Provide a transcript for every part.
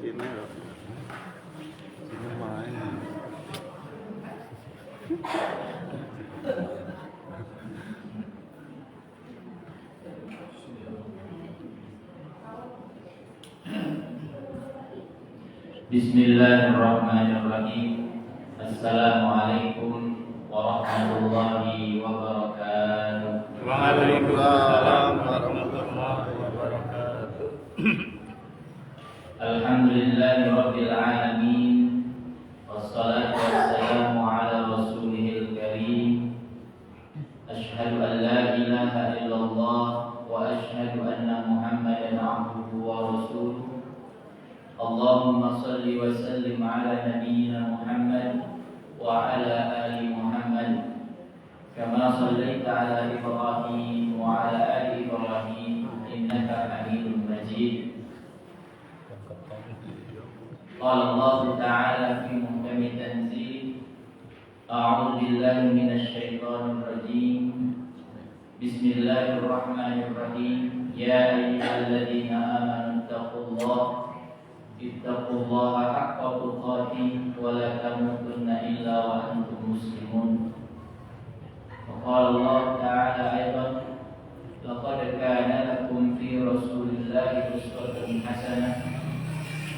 Cina ya. Cina main. Bismillahirrahmanirrahim. Assalamualaikum warahmatullahi wabarakatuh. Waalaikumsalam warahmatullahi wabarakatuh. Alhamdulillahirabbil alamin. Wassalatu wassalamu ala rasulihil karim. Asyhadu an la ilaha illallah wa asyhadu anna Muhammadan abduhu wa rasuluh. Allahumma salli wa sallim ala nabiyyina Muhammad wa ala ali Muhammad kama sallaita ala Ibrahim wa ala ali Ibrahim innaka Hamidum Majid. Qala Allah Ta'ala fi muhkami tanzil. A'udzu billahi minasy syaithanir rajim. Bismillahirrahmanirrahim. Ya ayyuhalladzina amanu taqullaha ittaqullaha haqqa tuqatih wa la tamutunna illa wa antum muslimun. Wa qala Allah Ta'ala aidan laqad kana lakum fi rasulillahi uswatun hasanah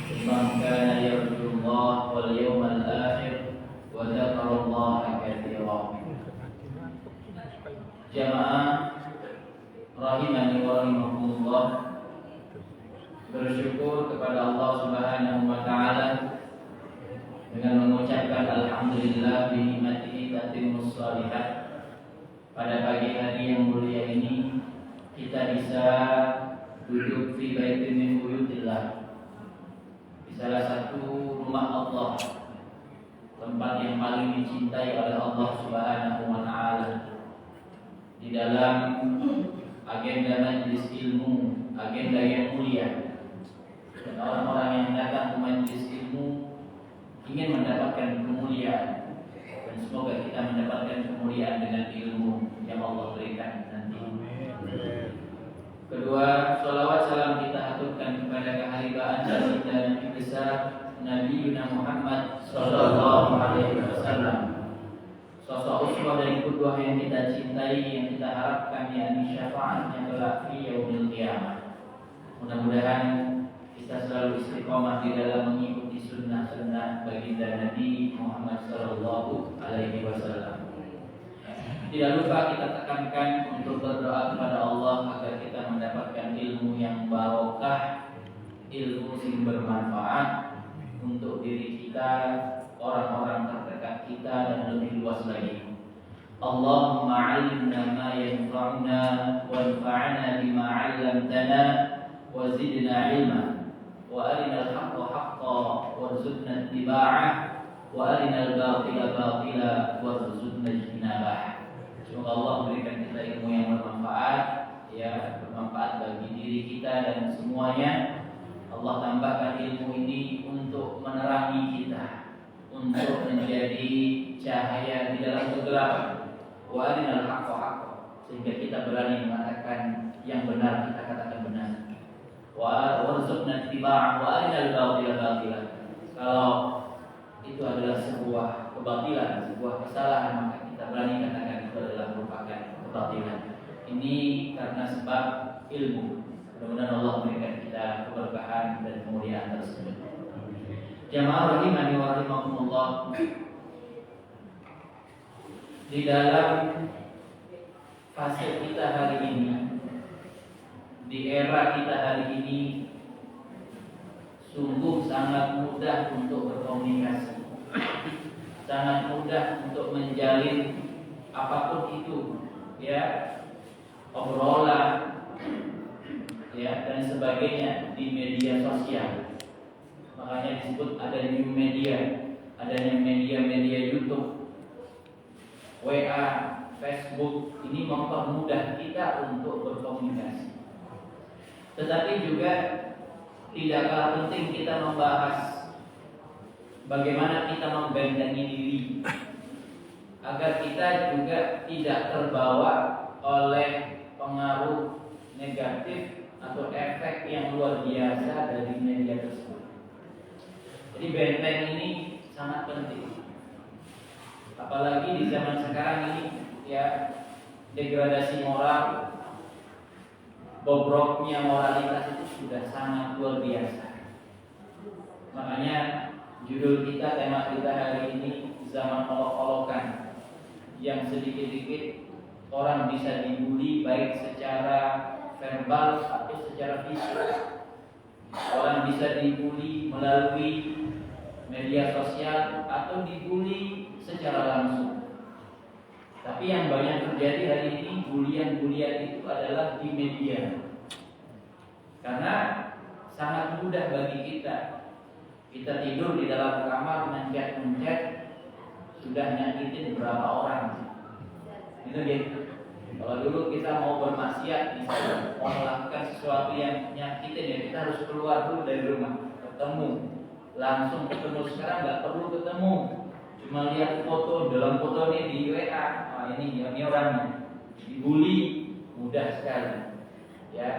liman kana yarjullaha wal yawmal akhir wa dzakarallaha katsiran. Jamaah rahimani wa rahimakumullah, bersyukur kepada Allah Subhanahu wa taala dengan mengucapkan alhamdulillah bi nikmatihi tatimmus shalihat. Pada pagi hari yang mulia ini kita bisa duduk fi baitin min buyutillah, di salah satu rumah Allah, tempat yang paling dicintai oleh Allah Subhanahu wa taala, di dalam agenda majelis ilmu, agenda yang mulia. Dan orang-orang yang datang ke majelis ilmu ingin mendapatkan kemuliaan, dan semoga kita mendapatkan kemuliaan dengan ilmu yang Allah berikan nanti. Kedua, salawat salam kita aturkan kepada kehalifaan baginda Nabi besar Nabi Muhammad sallallahu alaihi wasallam, sosok uswah dan qudwah yang kita cintai, yang kita harapkan yakni syafaatnya kelak fi yaumil qiyamah. Mudah-mudahan kita selalu istiqomah di dalam mengikuti sunnah-sunnah baginda Nabi Muhammad sallallahu alaihi wasallam. Tidak lupa kita tekankan untuk berdoa kepada Allah agar kita mendapatkan ilmu yang barokah, ilmu yang bermanfaat untuk diri kita, orang-orang terdekat kita, dan lebih luas lagi. Allahumma 'allimna ma yanfa'una wanfa'na bima 'allamtana wa zidna 'ilma wa arinal haqqa haqqan warzuqna ittiba'ah wa arinal batila batila warzuqna ijtinabah. Semoga Allah memberikan kita ilmu yang bermanfaat, ya, bermanfaat bagi diri kita dan semuanya. Allah tambahkan ilmu ini untuk menerangi kita, untuk menjadi cahaya di dalam kegelapan. Wa arinal haqqa haqqan, sehingga kita berani mengatakan yang benar, kita katakan benar. Wa warzuqna ittiba'ah wa arinal batila batila. Kalau itu adalah sebuah kebatilan, sebuah kesalahan, maka kita berani katakan itu adalah merupakan kebatilan. Ini karena sebab ilmu. Mudah-mudahan Allah memberikan kita keberkahan dan kemuliaan tersebut. Jamaah rahimani wa rahimakumullah, di dalam fase kita hari ini, di era kita hari ini, sungguh sangat mudah untuk berkomunikasi, sangat mudah untuk menjalin apapun itu, ya, obrolan, ya, dan sebagainya di media sosial. Makanya disebut ada new media, adanya media-media YouTube, WA, Facebook. Ini mempermudah kita untuk berkomunikasi. Tetapi juga tidak kalah penting kita membahas bagaimana kita membentengi diri agar kita juga tidak terbawa oleh pengaruh negatif atau efek yang luar biasa dari media tersebut. Jadi benteng ini sangat penting. Apalagi di zaman sekarang ini ya, degradasi moral, bobroknya moralitas itu sudah sangat luar biasa. Makanya judul kita, tema kita hari ini, zaman olok-olokan, yang sedikit-sedikit orang bisa dibully baik secara verbal atau secara fisik. Orang bisa dibully melalui media sosial atau dibully secara langsung. Tapi yang banyak terjadi hari ini, bulian-bulian itu adalah di media. Karena sangat mudah bagi kita. Kita tidur di dalam kamar mencet-mencet, sudah nyakitin berapa orang. Itu dia. Kalau dulu kita mau bermaksiat, misalnya mau melakukan sesuatu yang nyakitin, ya kita harus keluar dulu dari rumah, ketemu, langsung ketemu. Sekarang nggak perlu ketemu, cuma lihat foto, dalam foto ini di WA, ini orangnya. Dibully mudah sekali. Ya,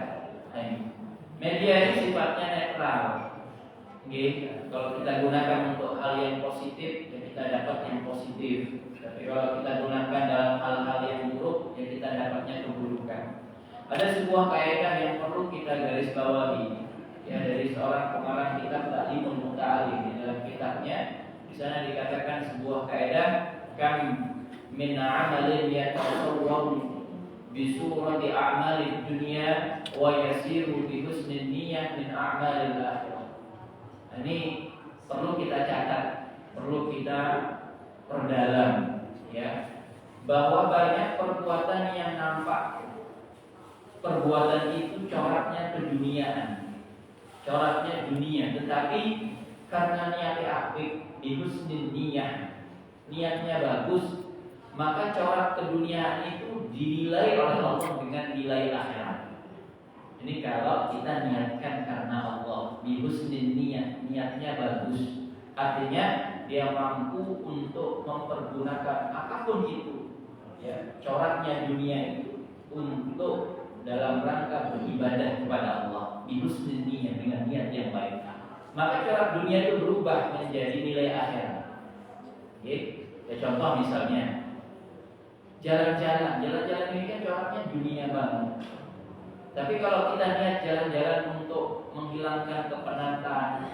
ini media ini sifatnya netral. Kalau kita gunakan untuk hal yang positif, ya kita dapat yang positif. Tapi kalau kita gunakan dalam hal-hal yang buruk, ya kita dapatnya keburukan. Ada sebuah kaidah yang perlu kita garis bawahi, ya, dari seorang pengarang kitab Ta'limul Muta'allim. Di dalam kitabnya, di sana dikatakan sebuah kaidah, kam min amalin yatasawwaru bi surati a'malid dunya wa yasiru bi husnin niyyah min a'malil akhirah. Ini perlu kita catat, perlu kita perdalam, ya, bahwa banyak perbuatan yang nampak, perbuatan itu coraknya keduniaan, coraknya dunia, tetapi karena niatnya apik, bihusnin niyah, niatnya bagus, maka corak keduniaan itu dinilai oleh Allah dengan nilai akhirat. Ini kalau kita niatkan karena Allah, bihusnin niyah, niatnya bagus, artinya dia mampu untuk mempergunakan apapun itu, ya, coraknya dunia itu untuk dalam rangka beribadah kepada Allah, bihusnin niyah, dengan niat yang baik. Maka corak dunia itu berubah menjadi nilai akhirat. Ya, contoh misalnya jalan-jalan ini kan coraknya dunia banget. Tapi kalau kita niat jalan-jalan untuk menghilangkan kepenatan,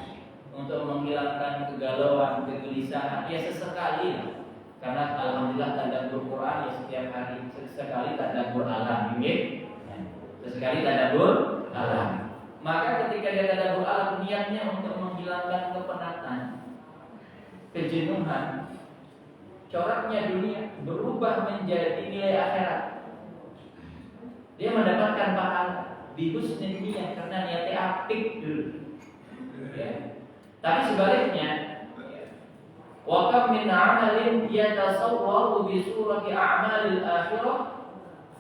untuk menghilangkan kegalauan, kegelisahan, ya sesekali lah. Karena alhamdulillah tadabbur Quran ya setiap hari, sesekali tadabbur alam, sesekali tadabbur alam. Maka ketika dia tadabbur alam, niatnya untuk menghilangkan kepenatan, kejenuhan, coraknya dunia berubah menjadi nilai akhirat. Dia mendapatkan pahala bihusnin niyah karena niatnya apik dulu. Ya. Tapi sebaliknya, wa kam min 'amalin yatasawwaru bi surati a'malil akhirah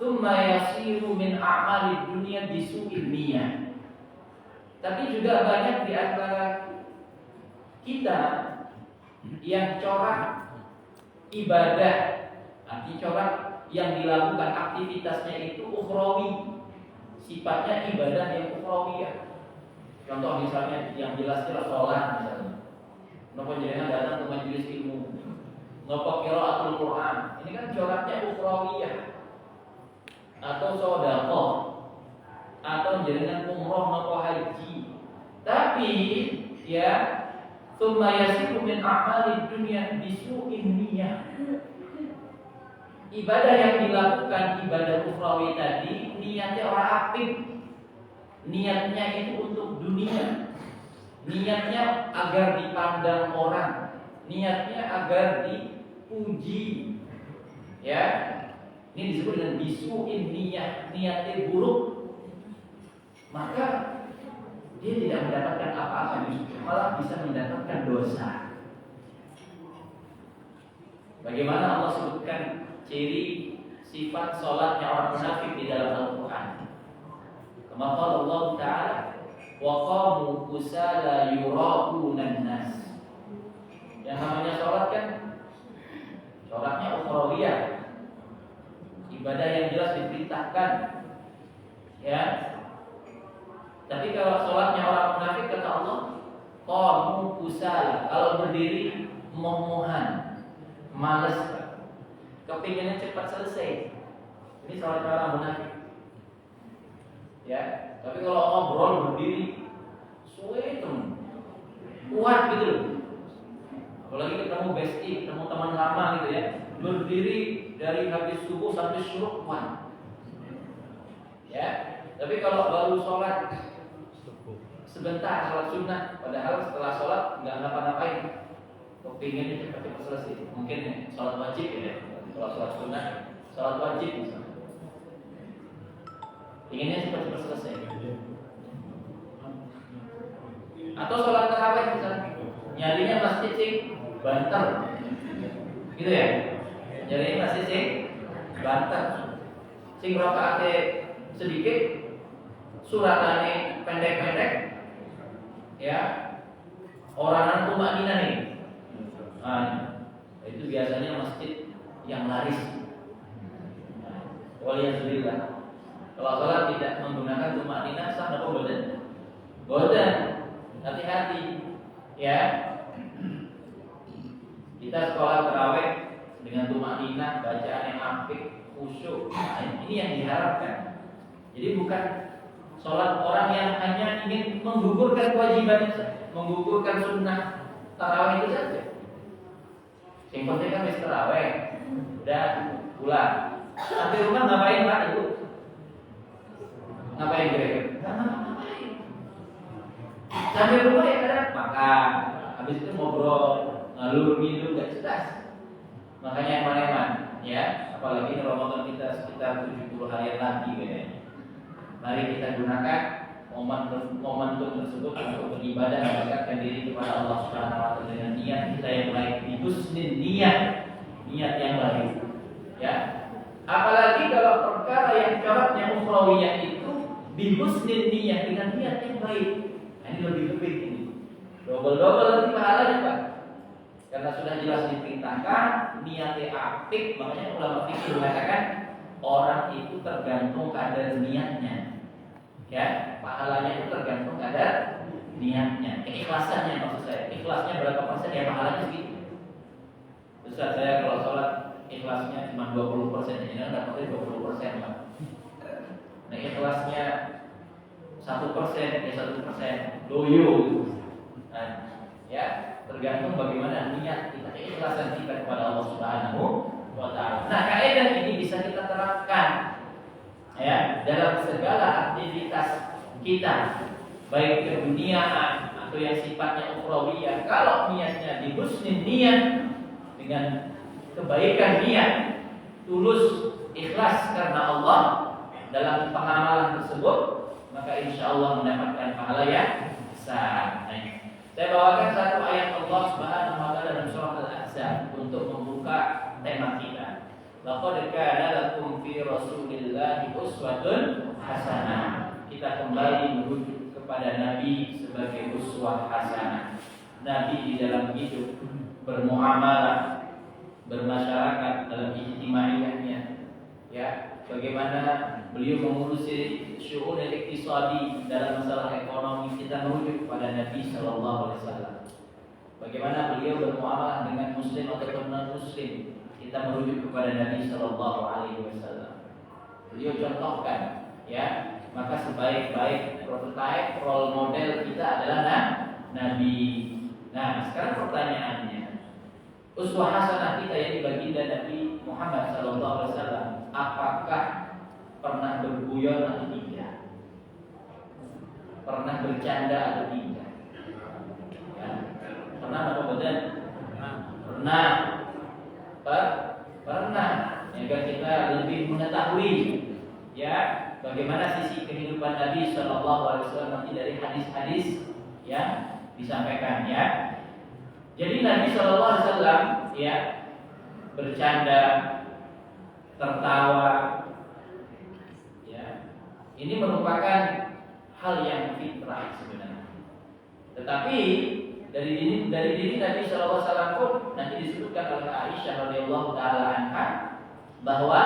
thumma yasiru min a'malid dunya bi su'in niyah. Tapi juga banyak di antara kita yang corak ibadah, arti corak yang dilakukan aktivitasnya itu ukhrawi, sifatnya ibadah yang ukhrawiyah. Contoh misalnya yang jelas-jelas sholat misalnya, nopo jenengan datang ke majelis ilmu, nopo qiraatul Quran, ini kan coraknya ukhrawiyah. Atau sedekah, atau jenengan umroh nopo haji. Tapi ya, tsumma yasiru min a'malid dunya bisu'in niyah. Ibadah yang dilakukan, ibadah ukhrawi tadi, niatnya orang apik, niatnya itu untuk dunia, niatnya agar dipandang orang, niatnya agar dipuji, ya. Ini disebut dengan bisu'in niyah, niatnya buruk, maka dia tidak mendapatkan apa-apa, malah bisa mendapatkan dosa. Bagaimana Allah sebutkan ciri sifat sholatnya orang munafik di dalam Al-Quran. Kama qala Allah Ta'ala, wa qamu kusala yura'unan nas. Yang namanya sholat kan sholatnya ukhrawiyah, ibadah yang jelas diperintahkan, ya. Tapi kalau sholatnya orang munafik, kata Allah, qamu kusala. Kalau berdiri moh-mohan, males, kepinginnya cepat selesai. Ini salah orang munafik. Ya, tapi kalau ngobrol berdiri, suwe temen, kuat gitu loh. Apalagi ketemu bestie, ketemu teman lama gitu ya, berdiri dari habis subuh sampai syuruk kuat. Ya, tapi kalau baru sholat sebentar, sholat sunnah, padahal setelah sholat nggak ngapa-ngapain, kepinginnya cepat-cepat selesai. Mungkin sholat wajib ya, kalau sholat sunnah, sholat wajib misalnya, inginnya cepat-cepat selesai. Atau sholat tarawih misalnya, nyarinya masjid sing banter, gitu ya, nyarinya masjid sing banter, sing rakaatnya sedikit, suratannya pendek-pendek, ya, oranan tumakninah nih. Nah, itu biasanya masjid yang laris. Waliyahzubillah. Kalau sholat tidak menggunakan tumakninah sah atau bodan? Bodan. Hati-hati, ya. Kita sekolah tarawih dengan tumakninah, bacaan yang apik, khusyuk. Nah, ini yang diharapkan. Jadi bukan sholat orang yang hanya ingin menggugurkan kewajiban, menggugurkan sunnah tarawih itu saja. Yang penting kan habis tarawih, udah pulang. Sampai rumah ngapain Pak Ibu? Ngapain kira-kira? Ngapain? Sampai rumah ya kadang makan, habis itu ngobrol, ngalur ngidul gak jelas. Makanya eman-eman, ya. Apalagi Ramadan kita sekitar 70 hari lagi kayaknya. Mari kita gunakan momentum tersebut untuk beribadah dan mendekatkan diri kepada Allah Subhanahu wa taala dengan niat kita yang baik, husnul niat yang baik. Ya. Apalagi kalau perkara yang syaratnya ukhrawiyah itu bihusnul niat dengan niat yang baik. Ini lebih ini. Double-double nanti pahalanya, Pak. Karena sudah jelas diperintahkan niatnya apik, makanya ulama fikih mengatakan orang itu tergantung kadar niatnya. Ya, pahalanya itu tergantung kadar niatnya, keikhlasannya maksud saya. Ikhlasnya berapa persen ya pahalanya segitu. Ustaz, saya kalau sholat ikhlasnya cuma 20%, ini dapatnya 20%, Pak. Nah, ikhlasnya 1%, ya 1%, loyo. Nah, ya, tergantung bagaimana niat kita, keikhlasan kita kepada Allah Subhanahu wa taala. Nah, kaidah ini bisa kita terapkan ya dalam segala aktivitas kita, baik keduniaan atau yang sifatnya ukhrawiyah. Kalau niatnya di husnul niat dengan kebaikan niat, tulus ikhlas karena Allah dalam pengamalan tersebut, maka insya Allah mendapatkan pahala yang besar. Saya bawakan satu ayat Allah Subhanahu wa taala dalam surah Al-Ahzab untuk membuka tema kita. Laqad kana lakum fi Rasulillahi uswatun hasanah. Kita kembali merujuk kepada Nabi sebagai uswah hasanah. Nabi di dalam hidup, bermuamalah, bermasyarakat dalam ijtimaiyahnya, ya, bagaimana beliau mengurusi syu'un al-iqtisadi dalam masalah ekonomi, kita merujuk kepada Nabi sallallahu alaihi wasallam. Bagaimana beliau bermuamalah dengan muslim ataupun non-muslim, kita merujuk kepada Nabi sallallahu alaihi wasallam. Beliau contohkan, ya, maka sebaik-baik prototipe role model kita adalah Nabi. Nah, sekarang pertanyaannya, uswah hasanah kita yang baginda Nabi Muhammad sallallahu alaihi wasallam, apakah pernah berguyon atau tidak? Pernah bercanda atau tidak? Ya. Pernah apa betul? Pernah. Pernah. Agar kita lebih mengetahui, ya, bagaimana sisi kehidupan Nabi Shallallahu Alaihi Wasallam nanti dari hadis-hadis yang disampaikan, ya. Jadi Nabi Shallallahu Alaihi Wasallam, ya, bercanda, tertawa, ya, ini merupakan hal yang fitrah sebenarnya. Tetapi dari diri Nabi Shallallahu Alaihi Wasallam pun nanti disebutkan oleh Aisyah radhiyallahu taala anha bahwa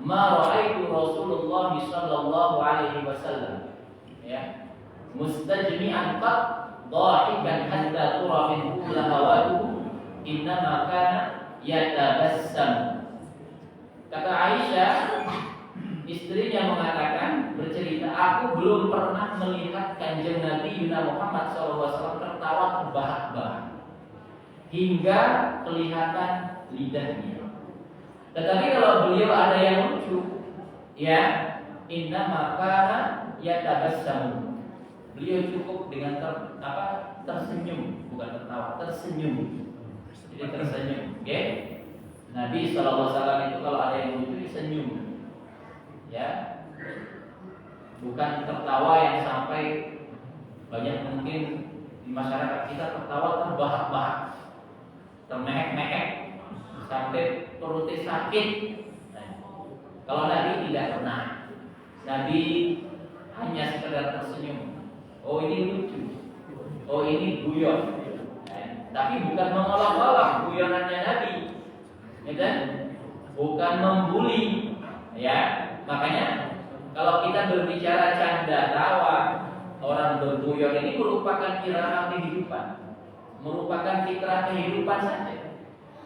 ma ra'aitu Rasulullah sallallahu alaihi wasallam, ya, mustajmi'an qat dhahikan hatta tura min lahawaduhu innama kana yatabassam. Kata Aisyah, istrinya mengatakan, bercerita, aku belum pernah melihat Kanjeng Nabi Muhammad SAW tertawa terbahak-bahak hingga kelihatan lidahnya. Tetapi kalau beliau ada yang lucu, ya, inna makana yatabassam. Beliau cukup dengan tersenyum, bukan tertawa, tersenyum. Jadi tersenyum, oke? Nabi SAW itu kalau ada yang lucu senyum, ya, bukan tertawa yang sampai banyak mungkin di masyarakat kita tertawa terbahak-bahak, termehek-mehek sampai perutnya sakit. Nah, kalau Nabi tidak pernah. Nabi hanya sekedar tersenyum. Oh ini lucu, oh ini guyon. Tapi bukan mengolok-olok guyonannya Nabi, ya kan? Bukan membuli, ya. Makanya kalau kita berbicara canda tawa, orang berguyon ini merupakan irama kehidupan, merupakan fitrah kehidupan saja,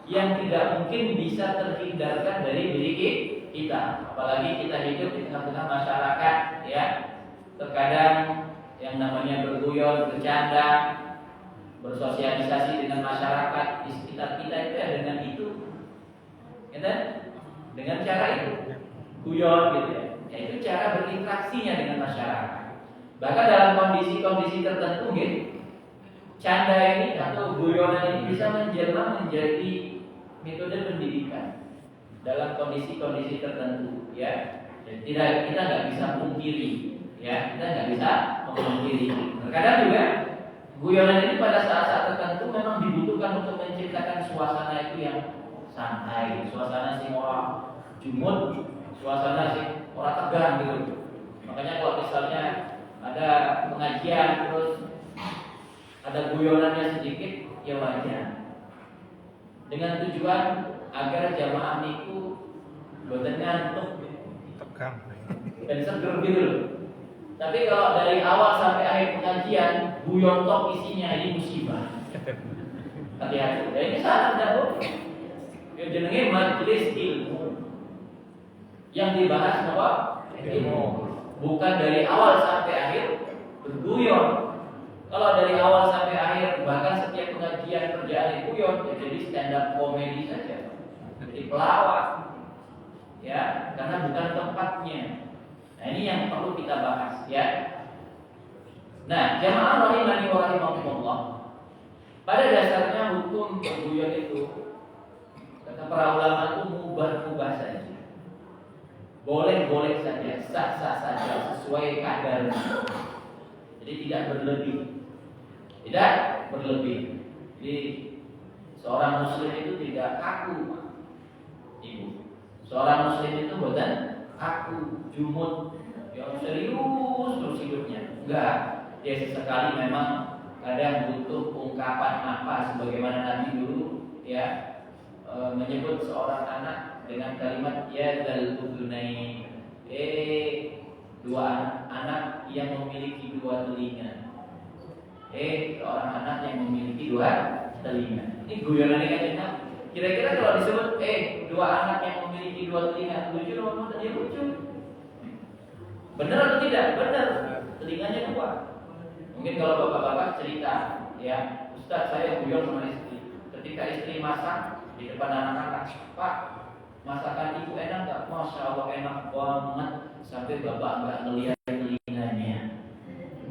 yang tidak mungkin bisa terhindarkan dari diri kita. Apalagi kita hidup di tengah-tengah masyarakat, ya. Terkadang yang namanya berguyon, bercanda, bersosialisasi dengan masyarakat di sekitar kita itu ya dengan itu, gitu? Dengan cara itu, guyon gitu ya. Itu cara berinteraksinya dengan masyarakat. Bahkan dalam kondisi-kondisi tertentu, gitu, canda ini atau guyonan ini bisa menjelma menjadi metode pendidikan dalam kondisi-kondisi tertentu, ya. Dan kita nggak bisa pungkiri, ya, kita nggak bisa memungkiri. Terkadang juga guyonan ini pada saat-saat tertentu memang dibutuhkan untuk menciptakan suasana itu yang santai, suasana sing orang jumut, suasana sing orang tegang gitu. Makanya kalau misalnya ada pengajian terus ada guyonannya sedikit, ya wajar. Dengan tujuan agar jamaah itu boten ngantuk, Tegang. dan seger gitu. Tapi kalau dari awal sampai akhir pengajian guyon tok isinya, ini musibah. Hati-hati. Ya ini salah enggak, yang jenenge majelis ilmu. Yang dibahas apa? Ilmu. Bukan dari awal sampai akhir berguyon. Kalau dari awal sampai akhir bahkan setiap pengajian kerjaan guyon, ya jadi stand up komedi saja. Jadi pelawak. Ya, karena bukan tempatnya. Nah, ini yang perlu kita bahas, ya. Nah, jamaah rahimani wa rahimakumullah. Pada dasarnya hukum berguyon itu, kata para ulama itu mubah-mubah saja. Boleh-boleh saja, sah-sah saja sesuai kadarnya. Jadi tidak berlebih. Tidak berlebih. Jadi seorang muslim itu tidak kaku, Ibu. Seorang muslim itu bukan kaku, jumut, yang serius terus hidupnya. Enggak. Dia sesekali memang kadang butuh ungkapan apa, sebagaimana Nabi dulu, ya, menyebut seorang anak dengan kalimat ya dal udunai, dua anak yang memiliki dua telinga. Seorang anak yang memiliki dua telinga. Ini guyonan ini kan. Kira-kira kalau disebut dua anak yang memiliki dua telinga, lucu atau tidak lucu? Benar atau tidak? Benar. Telinganya dua. Mungkin kalau bapak-bapak cerita, ya, Ustaz saya guyon sama istri. Ketika istri masak di depan anak-anak, Pak, masakan ibu enak nggak? Masya Allah enak banget. Sampai bapak nggak ngelihat telinganya,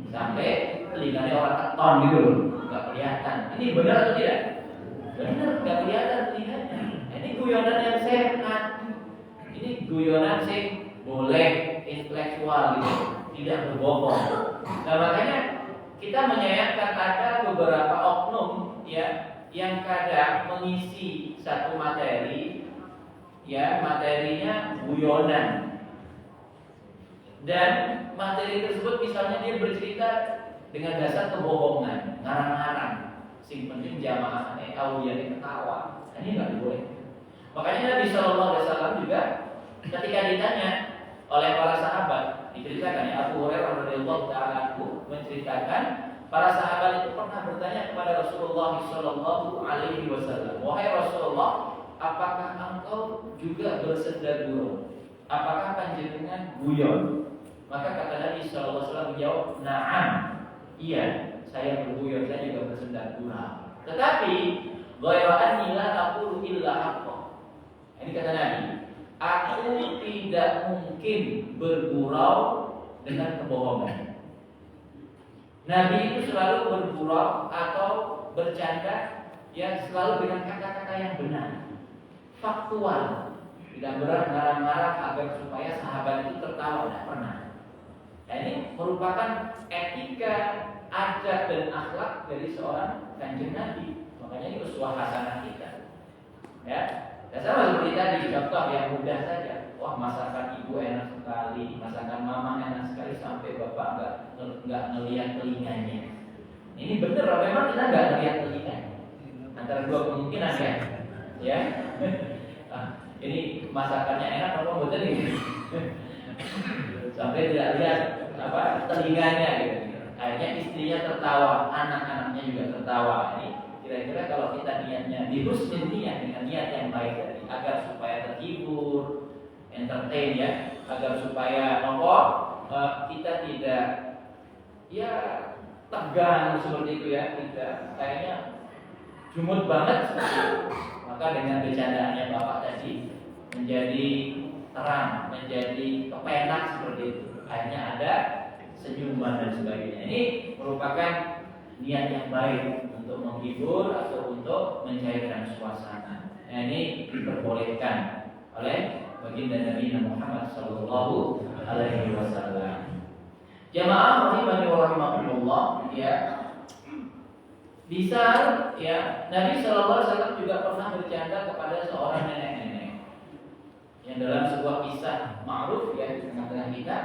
sampai telinganya orang keton gitu loh, nggak kelihatan. Ini benar atau tidak? Benar, nggak kelihatan telinganya. Ini guyonan yang sehat. Ini guyonan sih boleh intelektual gitu, tidak berbohong. Nah makanya kita menyayangkan ada beberapa oknum, ya, yang kadang mengisi satu materi, ya, materinya guyonan, dan materi tersebut misalnya dia bercerita dengan dasar kebohongan, ngarang-ngarang, sing penting jamaah aulianya ketawa. Ini nggak boleh. Makanya Nabi Shallallahu Alaihi Wasallam juga ketika ditanya oleh para sahabat, diceritakan ya, Abu Hurairah radhiyallahu taala menceritakan para sahabat itu pernah bertanya kepada Rasulullah Shallallahu Alaihi Wasallam, wahai Rasulullah, apakah engkau juga bersenda gurau? Apakah panjenengan guyon? Maka kata Nabi Shallallahu Alaihi Wasallam menjawab, na'am, iya, saya berguyon, saya juga bersenda gurau. Tetapi ghairu anni la aqulu illa haqqan. Ini kata Nabi, aku tidak mungkin bergurau dengan kebohongan. Nabi itu selalu bergurau atau bercanda yang selalu dengan kata-kata yang benar, faktual, tidak marah-marah agar supaya sahabat itu tertawa, tidak pernah. Nah, ini merupakan etika, adab dan akhlak dari seorang kanjeng Nabi. Makanya ini uswah hasanah kita. Ya, dan sama seperti tadi contoh yang mudah saja. Wah, masakan ibu enak sekali, masakan mama enak sekali sampai bapak nggak ngelihat telinganya. Ini bener, memang kita nggak ngelihat telinganya. Antara dua kemungkinan ya. Nah, ini masakannya enak apa betul ini? Sampai tidak lihat telinganya gitu. Akhirnya istrinya tertawa, anak-anaknya juga tertawa. Ini kira-kira kalau kita niatnya di husnul niat, dengan niat yang baik tadi, agar supaya terhibur, entertain ya, agar supaya kita tidak ya tegang seperti itu ya, tidak kayaknya jumut banget seperti itu. Maka dengan bercandaannya bapak tadi menjadi terang, menjadi kepenak seperti itu. Akhirnya ada senyuman dan sebagainya. Ini merupakan niat yang baik untuk menghibur atau untuk mencairkan suasana. Nah, ini diperbolehkan oleh baginda Nabi Muhammad Sallallahu Alaihi Wasallam. Jamaah rahimani wa rahimakumullah, ya. Bisa ya, Nabi Sallallahu Alaihi Wasallam juga pernah bercanda kepada seorang nenek-nenek. Yang dalam sebuah kisah ma'ruf ya di tengah-tengah kita,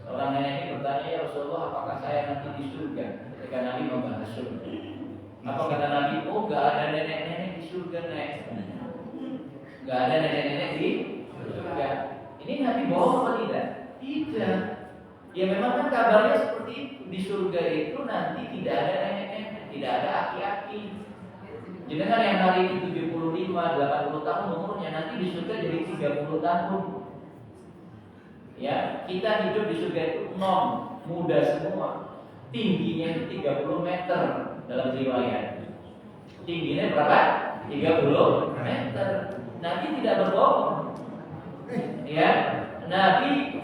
seorang nenek ini bertanya, ya Rasulullah, apakah saya nanti di surga? Ketika Nabi membahas surga. Apa kata Nabi? Oh, gak ada nenek-nenek di surga, Nek. Gak ada nenek-nenek di surga. Ini Nabi bohong apa tidak? Tidak. Ya memang kan kabarnya seperti itu. Di surga itu nanti tidak ada nenek-nenek, tidak ada aki-aki. Jenengan yang hari ini 75, 80 tahun umurnya, nanti di surga jadi 30 tahun. Ya, kita hidup di surga itu muda semua. Tingginya 30 meter dalam riwayat. Tingginya berapa? 30 meter. Nabi tidak berbohong. Ya, Nabi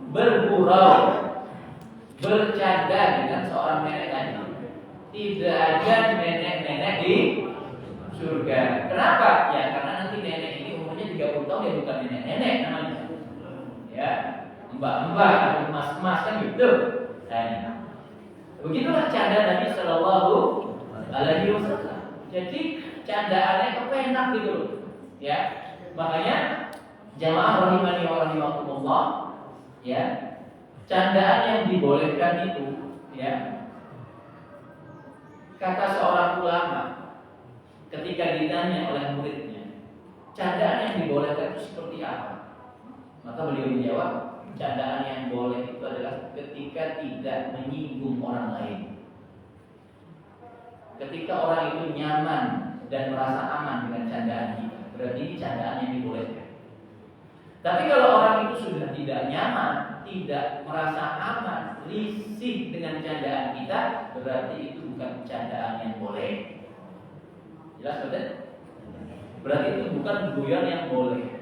bergurau, bercanda dengan seorang nenek tadi. Tidak ada nenek-nenek di surga. Kenapa? Ya karena nanti nenek ini umurnya 30 tahun, ya bukan nenek-nenek namanya. Ya, mbak-mbak atau emas-emas kan gitu. Nah, begitulah canda Nabi Sallallahu Alaihi Wasallam. Jadi candaannya kepenak gitu, ya. Makanya jamaah rahimani wa rahimakumullah, ya, candaan yang dibolehkan itu, ya. Kata seorang ulama ketika ditanya oleh muridnya, candaan yang dibolehkan itu seperti apa? Maka beliau menjawab, candaan yang boleh itu adalah ketika tidak menyinggung orang lain. Ketika orang itu nyaman dan merasa aman dengan candaan kita, berarti ini candaan yang dibolehkan. Tapi kalau orang itu sudah tidak nyaman, tidak merasa aman, risih dengan candaan kita, berarti itu bukan candaan yang boleh. Jelas betul? Berarti itu bukan guyon yang boleh.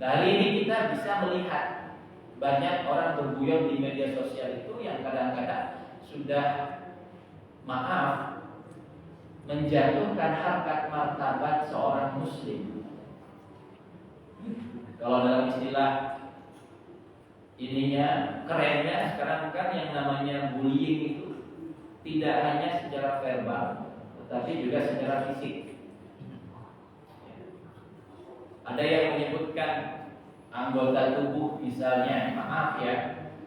Dari ini kita bisa melihat banyak orang berguyon di media sosial itu yang kadang-kadang sudah menjatuhkan harkat martabat seorang muslim. Kalau dalam istilah ininya kerennya sekarang kan yang namanya bullying itu tidak hanya secara verbal, tetapi juga secara fisik. Ada yang menyebutkan anggota tubuh, misalnya,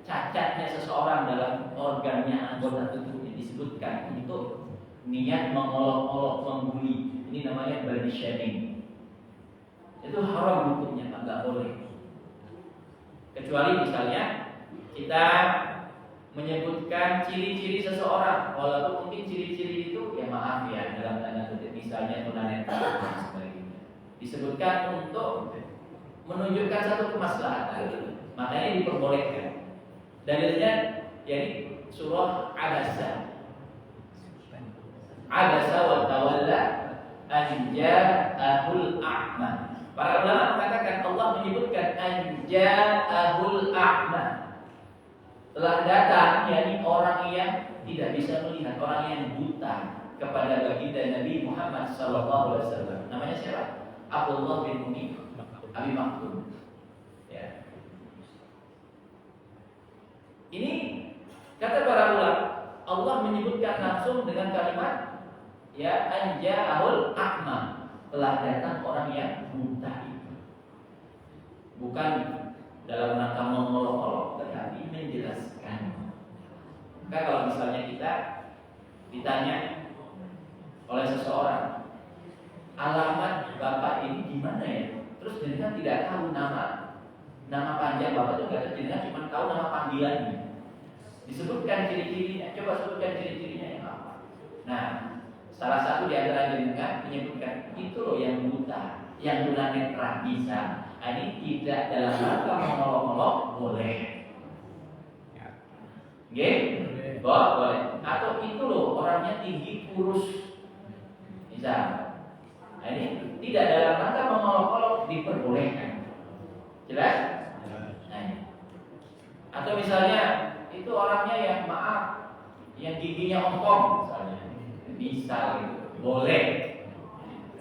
cacatnya seseorang dalam organnya anggota tubuhnya disebutkan untuk niat mengolok-olok, membuli. Ini namanya body shaming. Itu haram hukumnya, nggak boleh. Kecuali misalnya kita menyebutkan ciri-ciri seseorang, walaupun mungkin ciri-ciri itu ya maaf ya dalam tanda kutip misalnya tunanetra dan sebagainya, disebutkan untuk menunjukkan satu kemaslahatan, makanya diperbolehkan. Dalilnya yakni surah Abasa wa tawalla an ja'ahul a'ma. Para ulama mengatakan Allah menyebutkan an ja'ahul a'ma, telah datang yakni orang yang tidak bisa melihat, orang yang buta kepada baginda Nabi Muhammad sallallahu alaihi wasallam. Namanya siapa? Abdullah bin Abi Maktum. Ya. Ini kata para ulama, Allah menyebutkan langsung dengan kalimat ya anja'ahul a'ma, telah datang orang yang buta itu. Bukan dalam rangka mengolok-olok, tetapi menjelaskan. Maka kalau misalnya kita ditanya oleh seseorang, alamat bapak ini gimana ya? Terus jenengan tidak tahu nama panjang bapak itu, enggak, jenengan cuma tahu nama panggilannya. Disebutkan ciri-cirinya, coba sebutkan ciri-cirinya yang apa. Nah, salah satu di antara jenengan menyebutkan itu loh yang buta, yang tunanetra bisa. Ini tidak dalam rangka mengolok-olok, boleh. Oke? Boleh. Atau itu loh orangnya tinggi kurus, bisa. Nah, ini tidak dalam rangka mengolok-olok, diperbolehkan. Jelas? Nah, atau misalnya itu orangnya yang maaf, yang giginya ompong misalnya, bisa gitu, boleh.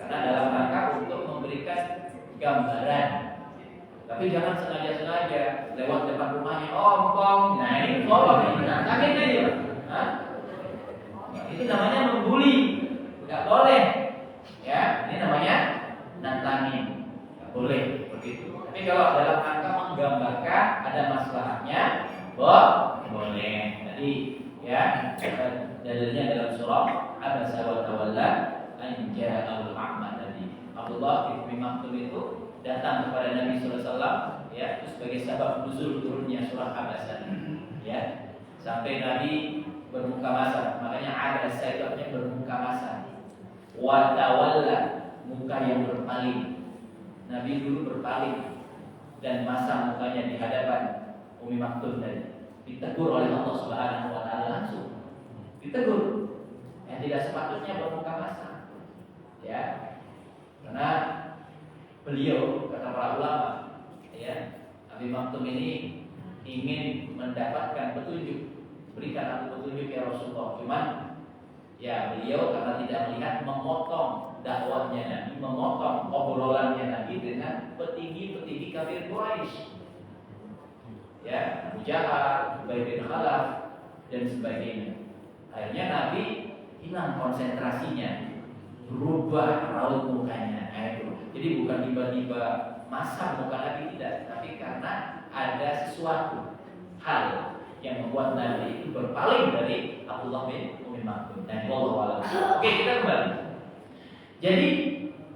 Karena dalam rangka untuk memberikan gambaran. Tapi jangan sengaja-sengaja lewat depan rumahnya ompong. Nah ini tolong ini, nah sakit ini, itu namanya membuli, nggak boleh. Ya, ini namanya nantangin, nggak boleh begitu. Tapi kalau dalam rangka menggambarkan ada masalahnya, boleh. Jadi ya dalilnya dalam surah Abasa wa tawalla an ja'ahul a'ma tadi. Abdullah bin Maktum itu datang kepada Nabi sallallahu alaihi wasallam ya, itu sebagai sebab nuzul turunnya surah Abasa. Ya, sampai Nabi bermuka masam. Makanya Abasa itu artinya bermuka masam. Wa tawalla, muka yang berpaling. Nabi dulu berpaling dan masam mukanya di hadapan Umi Maktum tadi. Ditegur oleh Allah Subhanahu wa taala langsung. Ditegur. Yang tidak sepatutnya bermuka masam. Ya. Karena beliau kata para ulama, ya, Abi Maktum ini ingin mendapatkan petunjuk. Berikan aku petunjuk ya Rasulullah. Cuman ya beliau karena tidak melihat, memotong dakwahnya Nabi, memotong obrolannya Nabi dengan petinggi-petinggi kafir Quraisy. Ya, Abu Jahal, Ubay bin Khalaf dan sebagainya. Akhirnya Nabi hilang konsentrasinya, berubah raut mukanya. Jadi bukan tiba-tiba masam muka Nabi, tidak, tapi karena ada sesuatu hal yang membuat Nabi itu berpaling dari Abdullah bin Umi Maktum. Dan wallahu a'lam. Oke, kita kembali. Jadi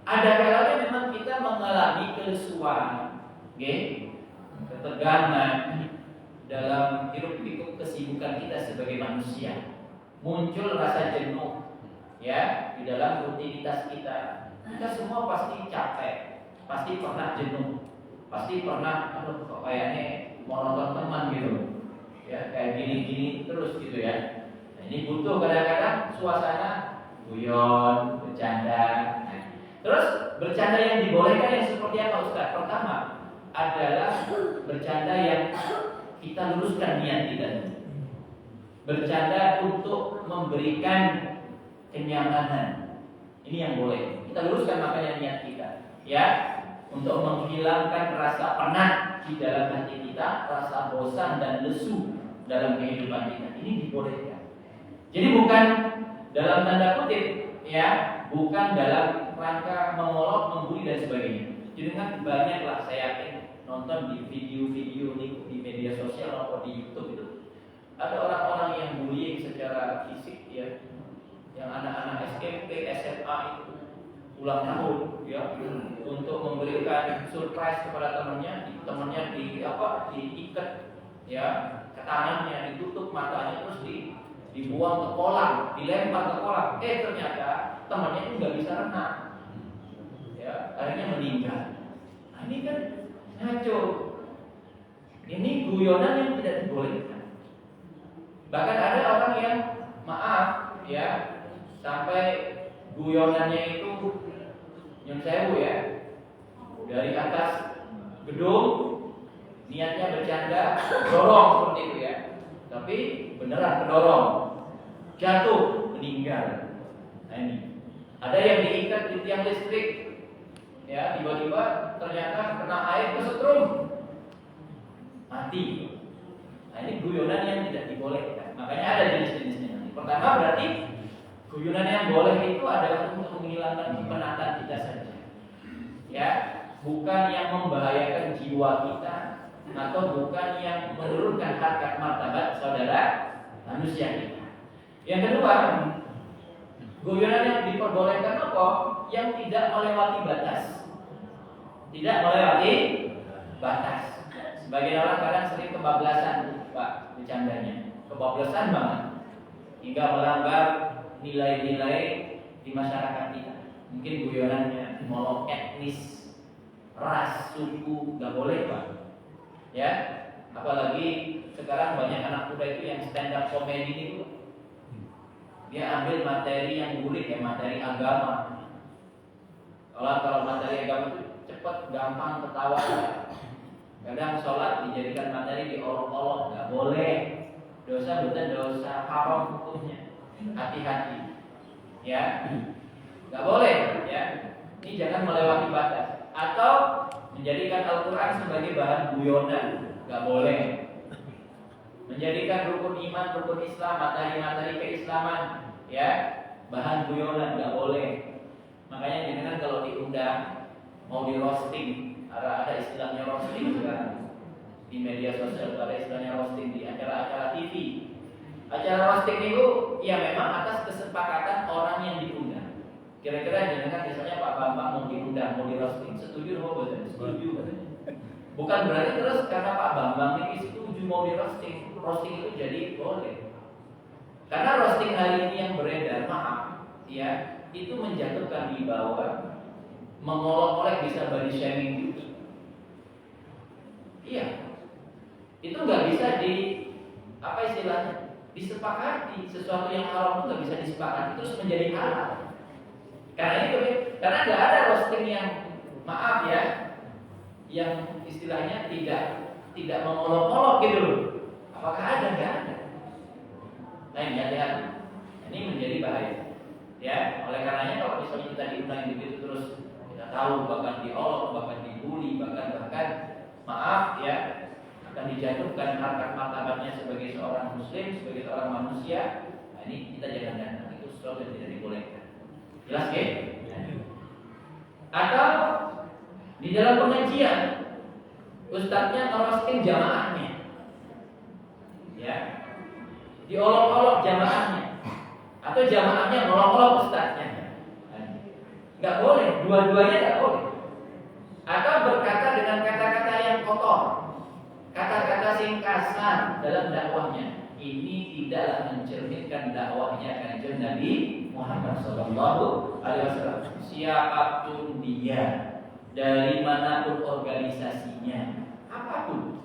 ada kalanya memang kita mengalami kelesuan, ketegangan dalam hiruk-pikuk kesibukan kita sebagai manusia. Muncul rasa jenuh ya di dalam rutinitas kita. Kita semua pasti capek, pasti pernah jenuh, pasti pernah kok kayaknya mau nonton teman gitu. Ya, kayak gini-gini terus gitu ya. Nah, ini butuh kadang-kadang suasana guyon, bercanda. Nah, terus bercanda yang dibolehkan yang seperti apa Ustaz? Pertama adalah bercanda yang kita luruskan niat kita. Bercanda untuk memberikan kenyamanan. Ini yang boleh. Kita luruskan makanya niat kita, ya, untuk menghilangkan rasa penat di dalam hati kita, rasa bosan dan lesu dalam kehidupan kita. Ini dibolehkan. Jadi bukan dalam tanda kutip, ya, bukan dalam rangka mengolok, membuli dan sebagainya. Jadi kan banyaklah saya yakin nonton di video-video di media sosial atau di YouTube itu ada orang-orang yang bullying secara fisik, ya, yang anak-anak SMP, SMA itu ulang tahun, ya, untuk memberikan surprise kepada temannya diikat ya, ke tangannya, ditutup matanya, terus dibuang ke kolam, dilempar ke kolam. Ternyata temannya itu nggak bisa renang, ya, akhirnya meninggal. Nah, ini kan ngaco. Ini guyonan yang tidak dibolehkan. Bahkan ada orang yang maaf, ya, sampai guyonannya itu yang sewu, ya, dari atas gedung, niatnya bercanda, dorong seperti itu, ya, tapi beneran kedorong, jatuh, meninggal. Nah, ini ada yang diikat di tiang listrik, ya, tiba-tiba ternyata kena air kesetrum, mati. Nah, ini guyonan yang tidak dibolehkan. Makanya ada jenis-jenisnya. Pertama, berarti guyonan yang boleh itu adalah untuk menghilangkan kepenatan kita saja, ya, bukan yang membahayakan jiwa kita atau bukan yang menurunkan harkat martabat saudara manusia kita. Yang kedua, guyonan yang diperbolehkan apa? Yang tidak melewati batas. Tidak melewati batas. Sebagian orang kadang sering kebablasan, Pak, bercandanya. Kebablasan banget. Hingga melanggar nilai-nilai di masyarakat kita. Mungkin guyonannya molok etnis, ras, suku, nggak boleh, Pak. Ya, apalagi sekarang banyak anak muda itu yang stand up comedy itu, dia ambil materi yang gurik, ya, materi agama. Kalau materi agama itu cepat, gampang ketawa. Kadang sholat dijadikan materi diolok-olok, nggak boleh. Dosa betul, dosa haram hukumnya. Hati-hati, ya, nggak boleh, ya. Ini jangan melewati batas. Atau menjadikan Al-Quran sebagai bahan guyonan, nggak boleh. Menjadikan rukun iman, rukun Islam, materi-materi keislaman, ya, bahan guyonan, nggak boleh. Makanya jangan kalau diundang mau di roasting, ada istilahnya roasting sekarang di media sosial, ada istilahnya roasting di acara-acara TV. Acara roasting itu ya memang atas kesepakatan orang yang diundang. Kira-kira jangan misalnya Pak Bambang mau diundang, mau di roasting, setuju atau tidak? Setuju katanya. Bukan berarti terus karena Pak Bambang ini setuju mau di roasting, roasting itu jadi boleh. Karena roasting hari ini yang beredar, maaf, ya, itu menjatuhkan di bawah, mengolok-olok, bisa body shaming juga. Iya, itu nggak bisa apa istilahnya, disepakati. Sesuatu yang haram itu nggak bisa disepakati terus menjadi halal. Karena itu, karena nggak ada roasting yang, maaf ya, yang istilahnya tidak mengolok-olok gitu loh. Apakah ada? Nggak ada. Nah, ini hati-hati. Ini menjadi bahaya. Ya, oleh karenanya kalau misalnya kita diundang begitu terus kita tahu bahkan diolok, bahkan dibully, bahkan maaf ya, akan dijatuhkan harkat martabatnya sebagai seorang muslim, sebagai seorang manusia. Nah, ini kita jangan datang, itu sesuatu yang tidak dibolehkan. Jelas ya? Atau di dalam pengajian ustadznya ngerosting jamaahnya, ya, diolok-olok jamaahnya, atau jamaahnya ngolok-olok ustadznya. Nggak boleh, dua-duanya nggak boleh. Atau berkata dengan kata-kata yang kotor, kata-kata sing kasar dalam dakwahnya. Ini tidaklah mencerminkan dakwahnya kanjeng Nabi Muhammad Sallallahu Alaihi Wasallam. Siapapun dia, dari manapun organisasinya, apapun,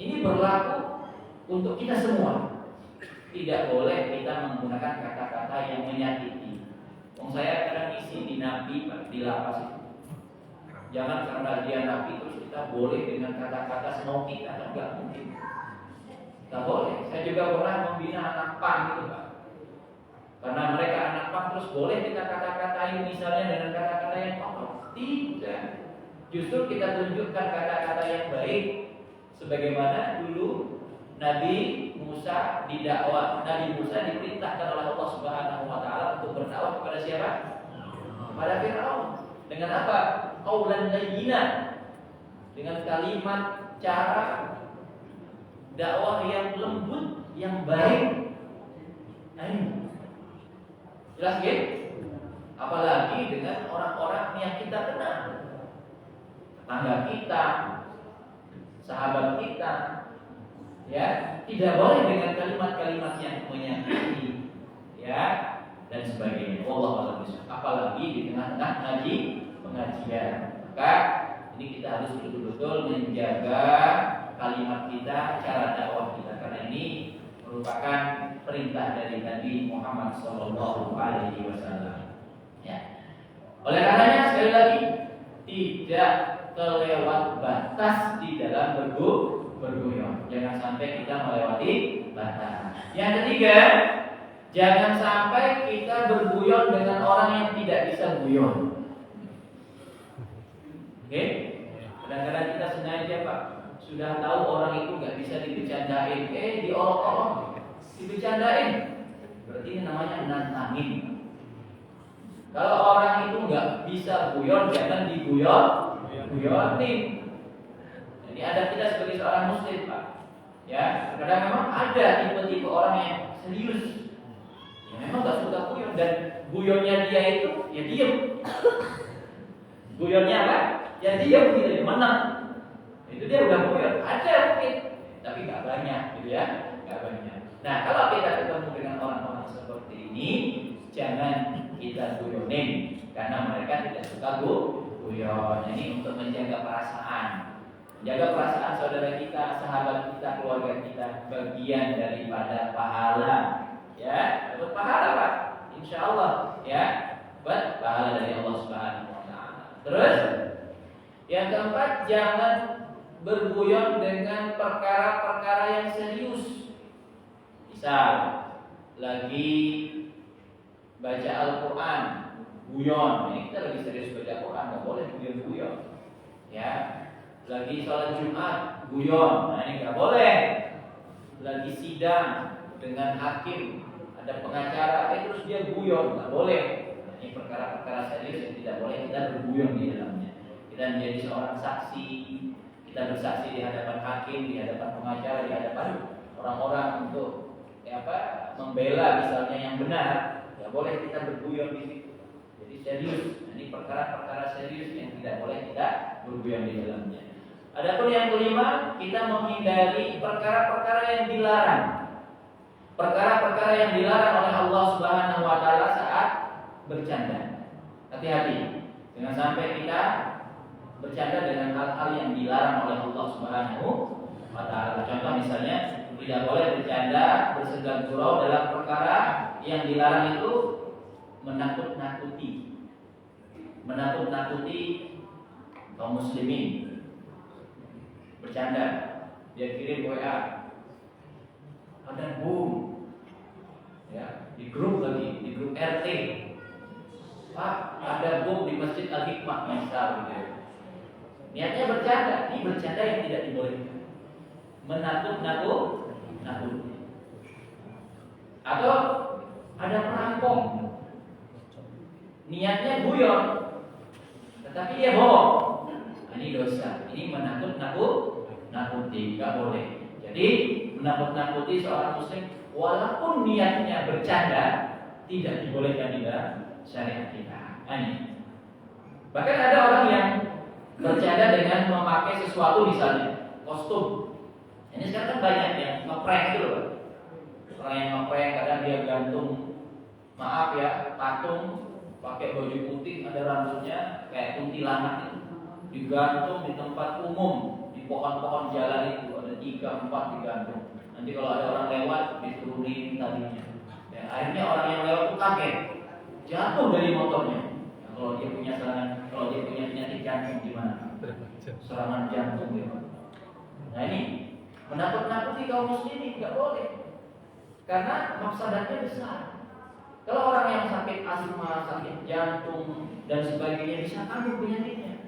ini berlaku untuk kita semua. Tidak boleh kita menggunakan kata-kata yang menyakiti. Saya kadang isi di Nabi, di lapas itu. Jangan karena dia Nabi terus kita boleh dengan kata-kata smoking, atau enggak mungkin. Tidak boleh. Saya juga pernah membina anak PAN gitu, Pak. Karena mereka anak PAN terus boleh kita kata-katain misalnya dengan kata-kata yang kotor. Tidak. Justru kita tunjukkan kata-kata yang baik. Sebagaimana dulu Nabi Musa didakwah, Nabi Musa diperintahkan oleh Allah Subhanahu wa taala untuk berdakwah kepada siapa? Kepada Firaun. Dengan apa? Qaulan layyinan. Dengan kalimat, cara dakwah yang lembut, yang baik. Nah, ini jelas ya? Apalagi dengan orang-orang yang kita kenal, tetangga kita, sahabat kita, ya, tidak boleh dengan kalimat-kalimat yang menyakiti, ya, dan sebagainya. Wallahu a'lam bishawab. Apalagi di tengah-tengah pengajian. Maka ini kita harus betul-betul menjaga kalimat kita, cara dakwah kita, karena ini merupakan perintah dari Nabi Muhammad SAW. Ya. Oleh karenanya sekali lagi tidak kelewat batas di dalam berguyon. Jangan sampai kita melewati batas. Yang ketiga, jangan sampai kita berguyon dengan orang yang tidak bisa guyon. Oke? Kadang-kadang kita sengaja, Pak, sudah tahu orang itu nggak bisa dibercandain, diolok-olok, dibercandain. Berarti ini namanya nantangin. Kalau orang itu nggak bisa guyon, jangan guyonin. Jadi ada kita sebagai seorang muslim, Pak. Ya, kadang memang ada tipe-tipe orang yang serius. Ya, memang nggak suka guyon, dan guyonnya dia itu ya diem. Guyonnya apa? Ya diem gitu, ya menang. Itu dia udah guyon. Ada mungkin, tapi nggak banyak, gitu ya, nggak banyak. Nah, kalau kita ketemu dengan orang-orang seperti ini, jangan kita guyonin, karena mereka tidak suka guyon. Ini untuk menjaga perasaan. Menjaga perasaan saudara kita, sahabat kita, keluarga kita, bagian daripada pahala. Ya, dapat pahala, Pak. Insyaallah, ya. Dapat pahala dari Allah Subhanahu wa taala. Terus yang keempat, jangan berguyon dengan perkara-perkara yang serius. Misal lagi baca Al-Quran, guyon. Ini kita lagi serius baca Al-Quran, nggak boleh guyon-guyon. Ya, lagi sholat Jumat, guyon. Nah, ini nggak boleh. Lagi sidang dengan hakim, ada pengacara, terus dia guyon, nggak boleh. Nah, ini perkara-perkara serius yang tidak boleh kita berguyon di dalamnya. Kita menjadi seorang saksi, kita bersaksi di hadapan hakim, di hadapan pengacara, di hadapan orang-orang untuk membela misalnya yang benar. Boleh kita berguyon di situ. Jadi serius. Ini perkara-perkara serius yang tidak boleh kita berguyon di dalamnya. Adapun yang kelima, kita menghindari perkara-perkara yang dilarang. Perkara-perkara yang dilarang oleh Allah Subhanahu wa taala saat bercanda. Hati-hati. Jangan sampai kita bercanda dengan hal-hal yang dilarang oleh Allah Subhanahu wa taala. Contoh misalnya, tidak boleh bercanda, bersegak gurau dalam perkara yang dilarang itu menakut-nakuti kaum muslimin. Bercanda, dia kirim WA, ada bom, ya, di grup lagi, di grup RT, Pak, ada bom di Masjid Al-Hikmah, misal gitu. Niatnya bercanda, ini bercanda yang tidak dibolehkan. Menakut-nakuti. Atau ada perampok, niatnya guyon, tetapi dia bohong. Ini dosa. Ini menakut-nakuti, nggak boleh. Jadi menakut-nakuti seorang muslim, walaupun niatnya bercanda, tidak dibolehkan di dalam syariat kita. Ini. Bahkan ada orang yang bercanda dengan memakai sesuatu, misalnya kostum. Ini sekarang kan banyak yang ngeprank itu loh. Orang yang ngeprank kadang dia gantung, maaf ya, patung pakai baju putih, ada rambutnya kayak kuntilanak itu, digantung di tempat umum, di pohon-pohon jalan itu ada 3-4 digantung. Nanti kalau ada orang lewat diturunin tadinya. Ya, akhirnya orang yang lewat itu kaget, jatuh dari motornya. Nah, kalau dia punya penyakit jantung gimana? Serangan jantung gitu. Nah ini menakut-nakuti kaum muslimin nggak boleh, karena mafsadatnya besar. Kalau orang yang sakit asma, sakit jantung dan sebagainya bisa kambuh penyakitnya,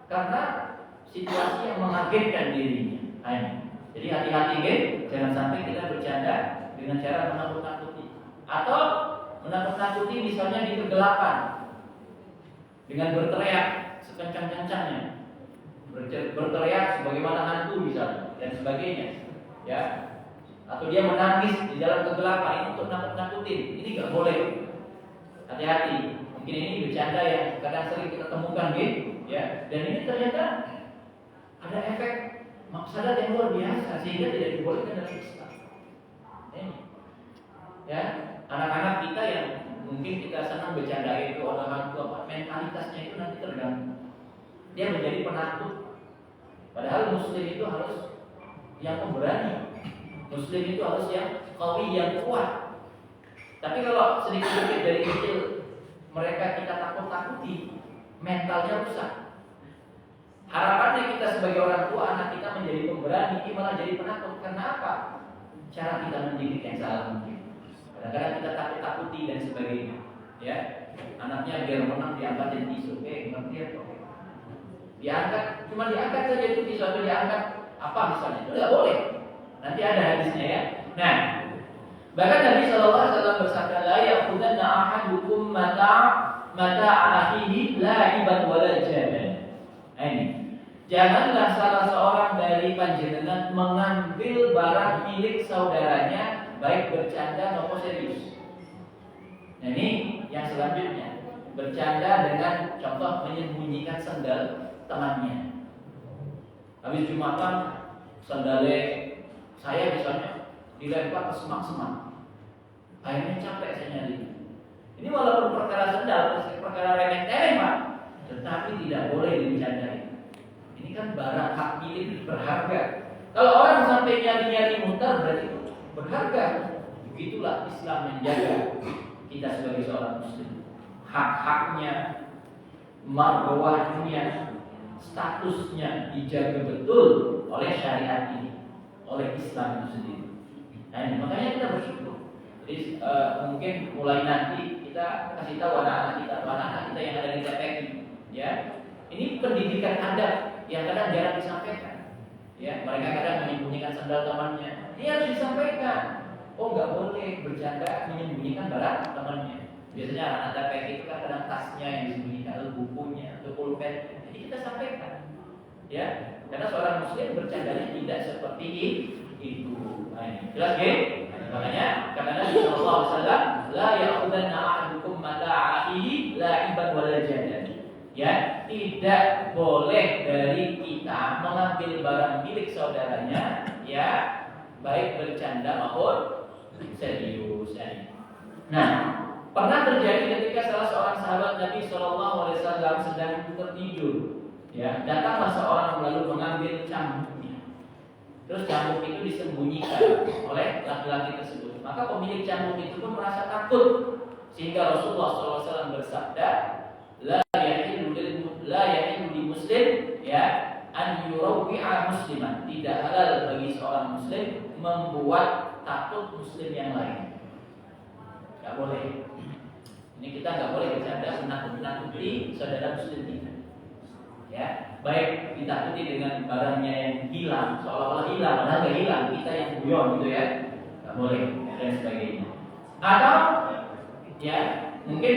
karena situasi yang mengagetkan dirinya. Jadi hati-hati, jangan sampai kita bercanda dengan cara menakut-nakuti, atau menakut-nakuti misalnya di kegelapan dengan berteriak sekencang-kencangnya, berteriak sebagaimana hantu misalnya dan sebagainya, ya. Atau dia menangis di dalam kegelapan, ini untuk nakut-nakutin. Ini nggak boleh. Hati-hati. Mungkin ini bercanda yang kadang sering kita temukan, ya. Dan ini ternyata ada efek Mafsadat yang luar biasa sehingga tidak dibolehkan dalam Islam. Ini, ya, anak-anak kita yang mungkin kita senang bercanda itu orang tua, mentalitasnya itu nanti terganggu. Dia menjadi penakut. Padahal Muslim itu harus yang pemberani. Muslim itu harus yang qawi, yang kuat. Tapi kalau sedikit-sedikit dari kecil mereka kita takut-takuti, mentalnya rusak. Harapannya kita sebagai orang tua, anak kita menjadi pemberani, ini malah jadi penakut. Karena apa? Cara kita mendidik yang salah mungkin. Kadang-kadang kita takut-takuti dan sebagainya. Ya, anaknya biar menang diangkatin tisu, ngerti apa? Diangkat, cuma diangkat saja itu tisu atau diangkat apa misalnya, itu nggak boleh. Nanti ada hadisnya ya. Nah, bahkan Nabi SAW bersabda, la yaqudanna ahadukum mata akhihi la'iban wala jadan. Ini. Janganlah salah seorang dari panjenengan mengambil barang milik saudaranya baik bercanda maupun serius. Nah, ini yang selanjutnya, bercanda dengan contoh menyembunyikan sandal temannya. Habis Jumatan sandalnya saya misalnya dilempar ke semak-semak. Akhirnya capek saya nyari. Ini walaupun perkara sandal, perkara remeh-temeh Pak, tetapi tidak boleh dibicarain. Ini kan barang hak milik berharga. Kalau orang sampai nyari-nyari mutar berarti berharga. Begitulah Islam menjaga kita sebagai seorang muslim. Hak-haknya, marwahnya, statusnya dijaga betul oleh syariat ini, oleh Islam itu sendiri. Nah, ini, makanya kita bersyukur. Jadi mungkin mulai nanti kita kasih tahu anak-anak kita yang ada di TPQ, ya. Ini pendidikan adab yang kadang jarang disampaikan. Ya, mereka kadang menyembunyikan sandal temannya. Ini harus disampaikan. Oh, nggak boleh bercanda menyembunyikan barang temannya. Biasanya anak-anak TPQ itu kan kadang tasnya yang disembunyikan, atau bukunya, atau pulpen. Jadi kita sampaikan. Ya, karena seorang muslim bercandanya tidak seperti itu. Nah, ini jelas ya? Makanya kata Nabi sallallahu alaihi wasallam, la ya'udanna ahadukum mata akhihi la'iban wala jadan. Ya, tidak boleh dari kita mengambil barang milik saudaranya, ya, baik bercanda maupun serius. Nah, pernah terjadi ketika salah seorang sahabat Nabi sallallahu alaihi wasallam sedang tertidur. Ya, datanglah seorang lalu mengambil cambuknya. Terus cambuk itu disembunyikan oleh laki-laki tersebut. Maka pemilik cambuk itu pun merasa takut, sehingga Rasulullah SAW bersabda, la yahilu li muslim ya an yurawwi'a musliman. Tidak halal bagi seorang muslim membuat takut muslim yang lain. Tidak boleh. Ini kita nggak boleh bercanda menakut-nakuti saudara muslim kita. Ya, baik ditakuti dengan barangnya yang hilang, seolah-olah hilang, padahal nggak hilang, kita yang guyon gitu ya, nggak boleh dan sebagainya. Atau, ya mungkin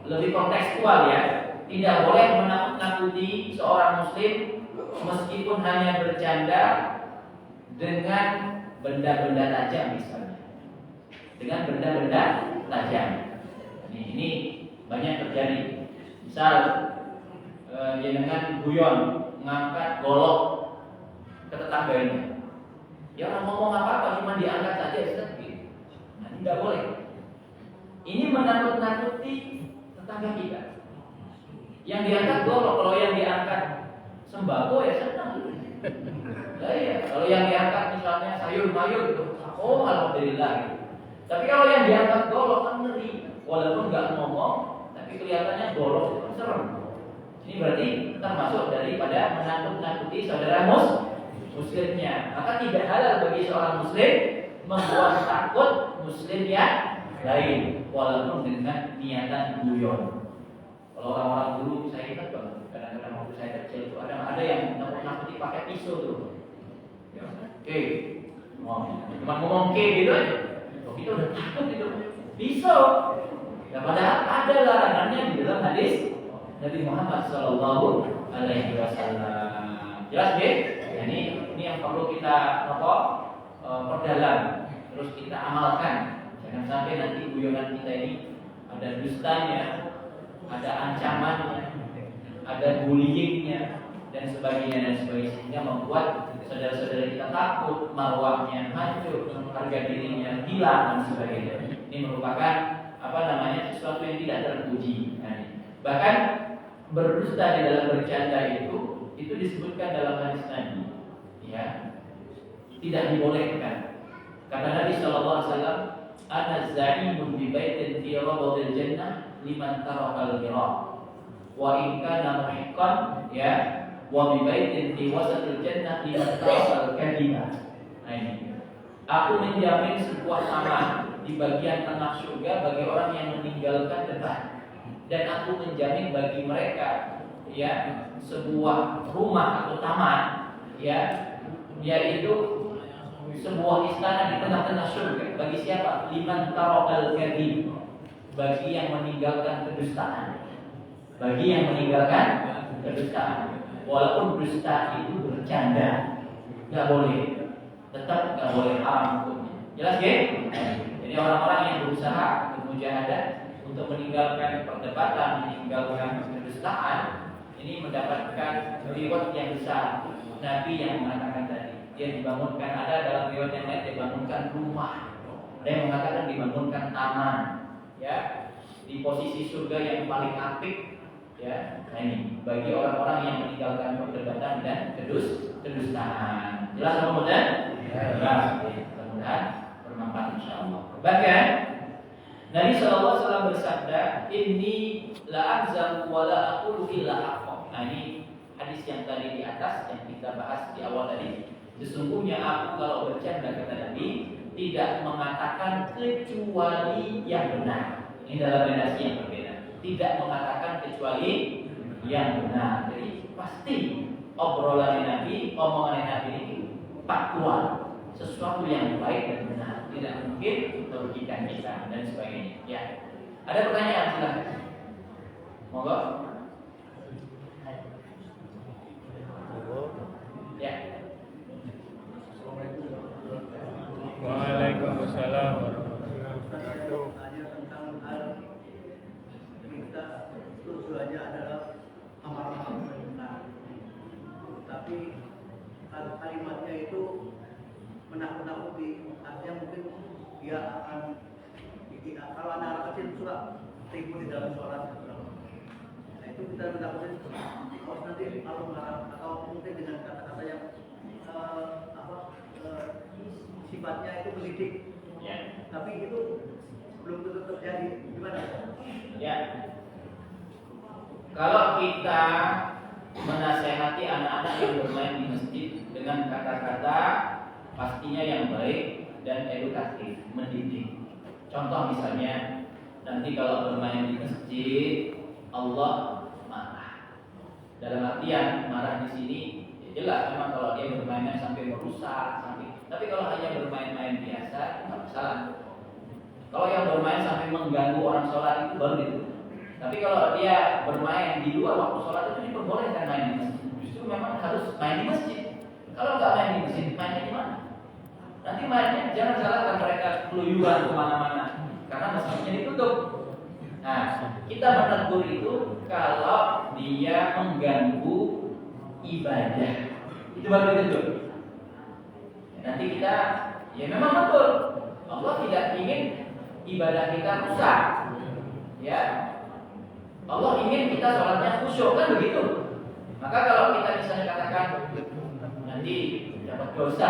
lebih kontekstual ya, tidak boleh menakut-nakuti seorang muslim meskipun hanya bercanda dengan benda-benda tajam misalnya, dengan benda-benda tajam. Ini banyak terjadi. Misal dengan guyon mengangkat golok ke tetangganya. Ya orang ngomong apa-apa cuma diangkat saja gitu. Nah, tidak boleh. Ini menakut-nakuti tetangga kita. Yang diangkat golok, kalau yang diangkat sembako ya senang. Nah, iya. Kalau yang diangkat misalnya sayur-mayur gitu, oh alhamdulillah gitu. Tapi kalau yang diangkat golok kan ngeri. Walaupun nggak ngomong, tapi kelihatannya golok itu serem. Ini berarti termasuk daripada menakut-nakuti saudara muslimnya. Maka tidak halal bagi seorang muslim membuat takut muslim yang lain, walaupun dengan niatan guyon. Kalau orang-orang dulu saya ingat banget, kadang-kadang waktu saya kecil itu ada yang nakut-nakuti pakai pisau tuh. Ya, oke, cuma ngomong gitu aja. Kita udah takut itu pisau. Ya, padahal ada larangannya di dalam hadis Nabi Muhammad Sallallahu Alaihi Wasallam. Jelas ya? Ini yang perlu kita perdalam, terus kita amalkan. Jangan sampai nanti guyonan kita ini ada dustanya, ada ancamannya, ada bullyingnya, dan sebagainya sehingga membuat saudara-saudara kita takut, marwahnya hancur, harga dirinya hilang dan sebagainya. Ini merupakan sesuatu yang tidak terpuji. Bahkan berdusta di dalam bercanda itu disebutkan dalam hadis Nabi, ya, tidak dibolehkan. Kata Nabi Shallallahu Alaihi Wasallam, "Ana za'imun bi baitin fi rabadil jannah liman tarakal ghira, wa in kana muhiqqan, ya, wa bi baitin fi wasatil jannah liman tarakal kadhiba." Nah ini, aku menjamin sebuah taman di bagian tengah surga bagi orang yang meninggalkan debat, dan aku menjamin bagi mereka, ya, sebuah rumah atau taman, ya, yaitu sebuah istana di tengah-tengah surga. Bagi siapa? Liman tarakal kadhib, bagi yang meninggalkan kedustaan. Bagi yang meninggalkan kedustaan. Walaupun dusta itu bercanda, nggak boleh, tetap nggak boleh, haram hukumnya. Jelas ya? Jadi orang-orang yang berusaha bermujahadah untuk meninggalkan perdebatan, meninggalkan kedustaan, ini mendapatkan reward yang besar. Nabi yang mengatakan tadi, dia dibangunkan, ada dalam riwayat yang lain dibangunkan rumah, ada yang mengatakan dibangunkan taman, ya, di posisi surga yang paling apik, ya. Nah ini bagi orang-orang yang meninggalkan perdebatan dan kedustaan. Jelas kemudian? Jelas. Mudah-mudahan bermanfaat insyaallah. Bahkan Nabi SAW bersabda, "Inni la azam wa la aqulu illa haqqa." Nah ini hadis yang tadi di atas yang kita bahas di awal tadi. Sesungguhnya aku kalau bercanda, kata Nabi, tidak mengatakan kecuali yang benar. Ini dalam redaksi yang berbeda. Tidak mengatakan kecuali yang benar. Jadi pasti obrolan Nabi, omongan Nabi ini faktual, sesuatu yang baik dan benar, tidak mungkin merugikan kita dan sebagainya. Ya, ada pertanyaan silakan. Monggo. Ya. Waalaikumsalam warahmatullahi wabarakatuh. Tanya tentang hal kita tujuannya adalah amal yang benar, tapi kalimatnya itu menakut-nakuti. Artinya mungkin dia akan, kalau anak kecil suka tipu di dalam sholat, nah itu kita menakutin. Kalau nanti kalau marah atau mungkin dengan kata-kata yang sifatnya itu mendidik, Ya. tapi itu belum tentu terjadi. Gimana? Ya. Kalau kita menasehati anak-anak yang bermain di masjid dengan kata-kata pastinya yang baik dan edukatif, mendidik. Contoh misalnya, nanti kalau bermain di masjid, Allah marah. Dalam artian marah di sini, ya jelas memang kalau dia bermain sampai merusak, tapi kalau hanya bermain-main biasa, tidak masalah. Kalau yang bermain sampai mengganggu orang sholat itu baru itu. Tapi kalau dia bermain di luar waktu sholat itu diperbolehkan main di masjid. Justru memang harus main di masjid. Kalau nggak main di masjid, mainnya di mana? Nanti mainnya jangan salahkan mereka keluyuran kemana-mana, karena masjidnya ditutup. Nah, kita menegur itu kalau dia mengganggu ibadah, itu baru ditegur. Nanti kita, ya memang betul, Allah tidak ingin ibadah kita rusak, ya. Allah ingin kita sholatnya khusyuk, kan begitu. Maka kalau kita misalnya katakan nanti dapat dosa,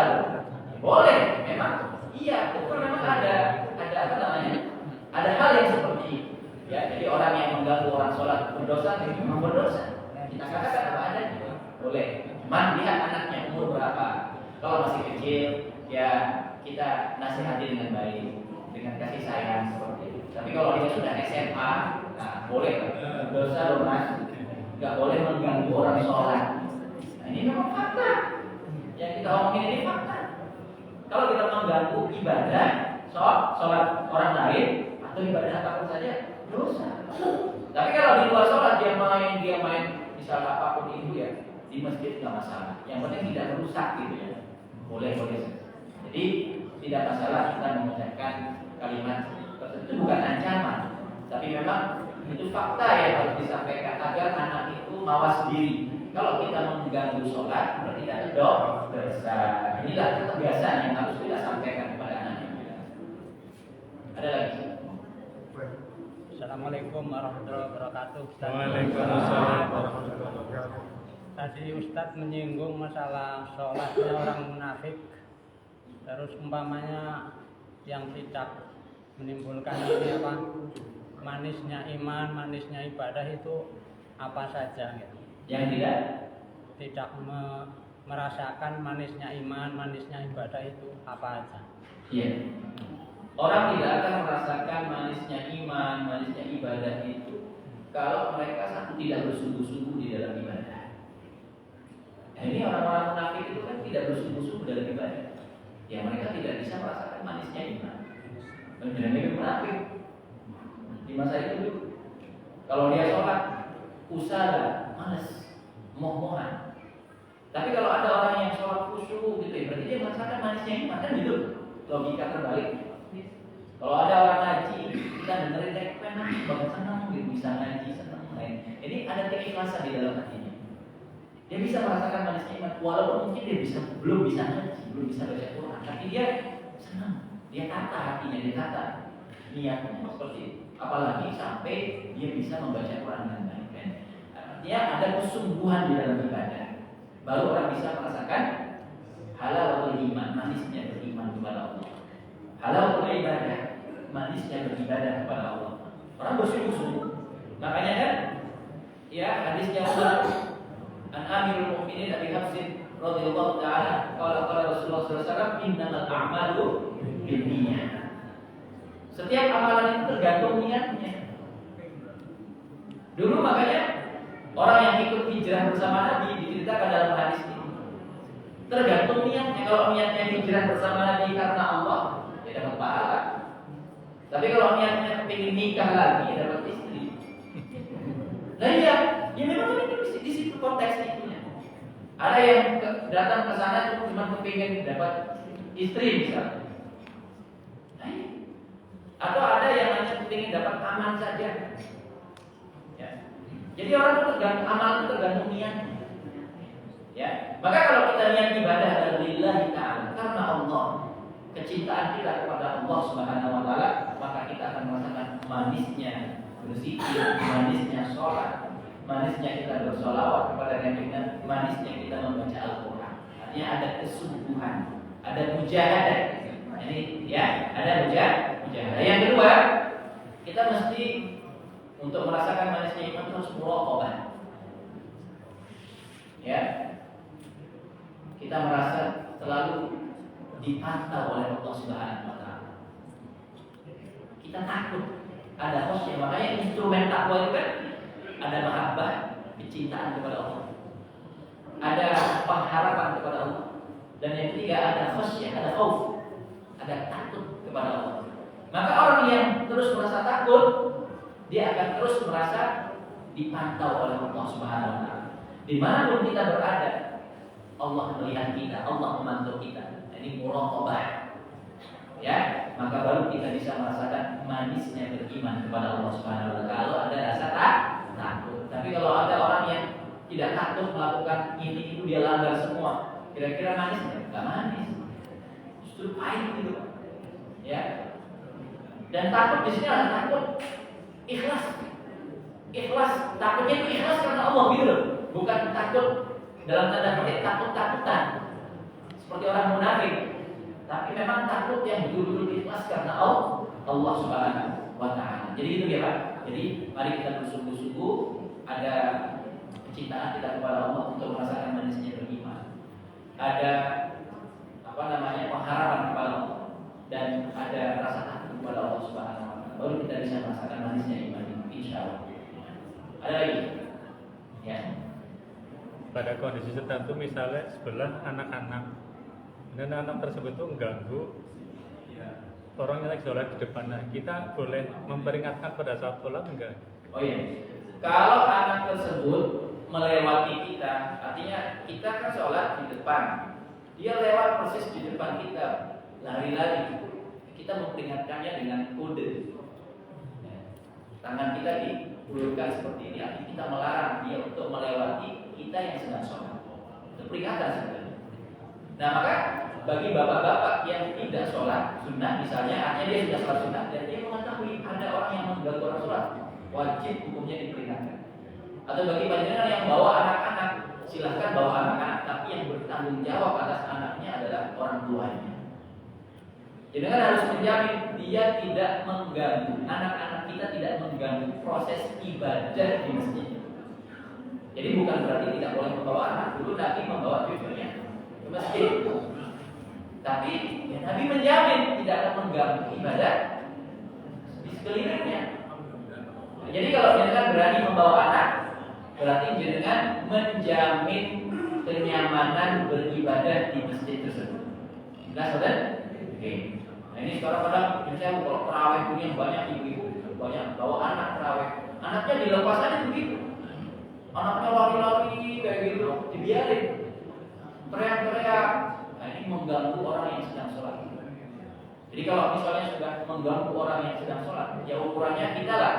boleh, memang iya, betul, memang ada apa namanya, ada hal yang seperti itu. Ya, jadi orang yang mengganggu orang sholat berdosa, memang berdosa. Kita katakan apa adanya, boleh. Cuman lihat anaknya umur berapa. Kalau masih kecil, ya kita nasihati dengan baik, dengan kasih sayang seperti itu. Tapi kalau dia sudah SMA, nah boleh, dosa loh mas, nggak boleh mengganggu orang sholat. Nah ini memang fakta. Yang kita omongin ini fakta. Kalau kita mengganggu ibadah, sholat orang lain atau ibadah apapun saja, dosa. Tapi kalau di luar sholat dia main, misal apapun itu ya, di masjid nggak masalah. Yang penting tidak merusak gitu ya. Boleh. Jadi tidak masalah kita mengucapkan kalimat tertentu, bukan ancaman, tapi memang Itu fakta yang harus disampaikan agar anak itu mawas diri. Kalau kita mengganggu sholat berarti ada dosa. Inilah kebiasaan yang harus kita sampaikan kepada anak. Ada lagi? Assalamualaikum warahmatullahi wabarakatuh. Waalaikumsalam warahmatullahi wabarakatuh. Tadi Ustadz menyinggung masalah sholatnya orang munafik. Terus umpamanya yang tidak menimbulkan ini apa? Manisnya iman, manisnya ibadah itu apa saja gitu. Yang Tidak merasakan manisnya iman, manisnya ibadah itu apa aja. Iya. Orang tidak akan merasakan manisnya iman, manisnya ibadah itu kalau mereka tidak bersungguh-sungguh di dalam ibadah. Nah, ini orang-orang munafik itu kan tidak bersungguh-sungguh dalam ibadah. Ya mereka tidak bisa merasakan manisnya iman. Menjadi munafik di masa itu dulu. Kalau dia sholat, usada, malas, moh-mohan. Tapi kalau ada orang yang sholat khusyuk gitu, berarti dia merasakan manisnya iman kan gitu. Logika terbalik. Kalau ada orang ngaji, kita dengerin kayak enak banget, senang gitu, bisa ngaji, senang lain. Ini ada keikhlasan di dalam hatinya. Dia bisa merasakan manisnya iman, walaupun mungkin dia belum bisa ngaji, belum bisa baca Quran, tapi dia senang, dia tata hatinya, dia tata niatnya seperti itu. Apalagi sampai dia bisa membaca Quran dengan baik. Kan? Artinya ada kesungguhan di dalam ibadah. Baru orang bisa merasakan halawatul iman, manisnya beriman kepada Allah. Halawatul ibadah, manisnya beribadah kepada Allah. Orang bersungguh-sungguh. Makanya kan, ya hadisnya Umar an Amirul Mukminin Abi Hafsin radhiyallahu taala qala Rasulullah sallallahu alaihi wasallam innamal a'malu binniyat. Setiap amalan itu tergantung niatnya. Dulu makanya orang yang ikut hijrah bersama Nabi diceritakan dalam hadis ini. Tergantung niatnya. Kalau niatnya hijrah bersama Nabi karena Allah, ya dapat pahala. Tapi kalau niatnya kepingin nikah lagi, ya dapat istri. Nah iya, ya memang ini di situ konteks itunya. Ada yang datang ke sana cuma kepingin dapat istri misalnya. Nah, iya. Atau ada yang hanya kepingin dapat aman saja. Ya. Jadi orang itu tergantung amal itu tergantung niatnya. Ya. Maka kalau kita niat ibadah adalah lillahi ta'ala karena Allah, kecintaan kita kepada Allah Subhanahu wa taala, maka kita akan merasakan manisnya berzikir, manisnya sholat, manisnya kita bersolawat kepada Nabi, manisnya kita membaca Al-Quran. Artinya ada kesungguhan, ada mujahadah. Ini ya, ada mujahadah. Yang kedua, kita mesti untuk merasakan manisnya iman harus muraqabah. Ya, kita merasa selalu dipantau oleh Allah Subhanahu wa taala. Kita takut, ada khusyuk. Makanya instrumen takwa itu kan ada mahabbah, kecintaan kepada Allah. Ada pengharapan kepada Allah. Dan yang ketiga ada khusyuk, ada khauf, ada takut kepada Allah. Maka orang yang terus merasa takut, dia akan terus merasa dipantau oleh Allah Subhanahu wa taala. Dimanapun kita berada, Allah melihat kita, Allah memantau kita. Ini muraqabah. Ya, maka baru kita bisa merasakan manisnya beriman kepada Allah Subhanahu wa taala. Kalau ada rasa takut. Tapi kalau ada orang yang tidak takut melakukan ini itu dia langgar semua, kira-kira manis enggak? Enggak manis. Justru pahit gitu. Ya. Dan takut di sini adalah takut ikhlas. Ikhlas, takutnya itu ikhlas karena Allah gitu. Bukan takut dalam tanda petik takut-takutan seperti orang munafik. Tapi memang takut yang betul-betul ikhlas karena Allah Subhanahu wa taala. Jadi itu ya Pak. Jadi mari kita bersungguh-sungguh ada kecintaan kita kepada Allah untuk merasakan manisnya beriman. Ada pengharapan kepada Allah dan ada rasa takut kepada Allah Subhanahu wa taala. Baru kita bisa merasakan manisnya iman insyaallah. Ada lagi? Ya. Pada kondisi tertentu misalnya sebelah anak-anak dan anak tersebut itu mengganggu orang yang lagi sholat di depan. Nah, kita boleh memperingatkan pada saat sholat enggak? Oh iya. Kalau anak tersebut melewati kita, artinya kita kan sholat di depan, dia lewat persis di depan kita, lari-lari, kita memperingatkannya dengan kode. Tangan kita ulurkan seperti ini, artinya kita melarang dia untuk melewati kita yang sedang sholat. Itu peringatan sebenarnya. Nah maka bagi bapak-bapak yang tidak sholat sunnah misalnya, artinya dia sudah sholat sunnah dan dia mengetahui ada orang yang mengganggu orang sholat, wajib hukumnya diperingatkan. Atau bagi panjenengan yang bawa anak-anak, silahkan bawa anak-anak, tapi yang bertanggung jawab atas anaknya adalah orang tuanya. Jadi kan harus menjamin dia tidak mengganggu, anak-anak kita tidak mengganggu proses ibadah di masjid. Jadi bukan berarti tidak boleh membawa anak dulu, Nabi membawa cucunya ke masjid. Tapi ya, Nabi menjamin tidak akan mengganggu ibadah di sekelilingnya. Nah, jadi kalau jenengan berani membawa anak, berarti jenengan menjamin kenyamanan beribadah di masjid tersebut. Nah, saudara? Oke. Nah ini sekarang kadang misalnya kalau terawih punya banyak ibu-ibu, banyak bawa anak terawih, anaknya dilepas aja begitu, anaknya lari-lari kayak gitu, dibiarin, teriak-teriak. Nah ini mengganggu orang yang sedang sholat. Jadi kalau misalnya sudah mengganggu orang yang sedang sholat, ya ukurannya kita lah.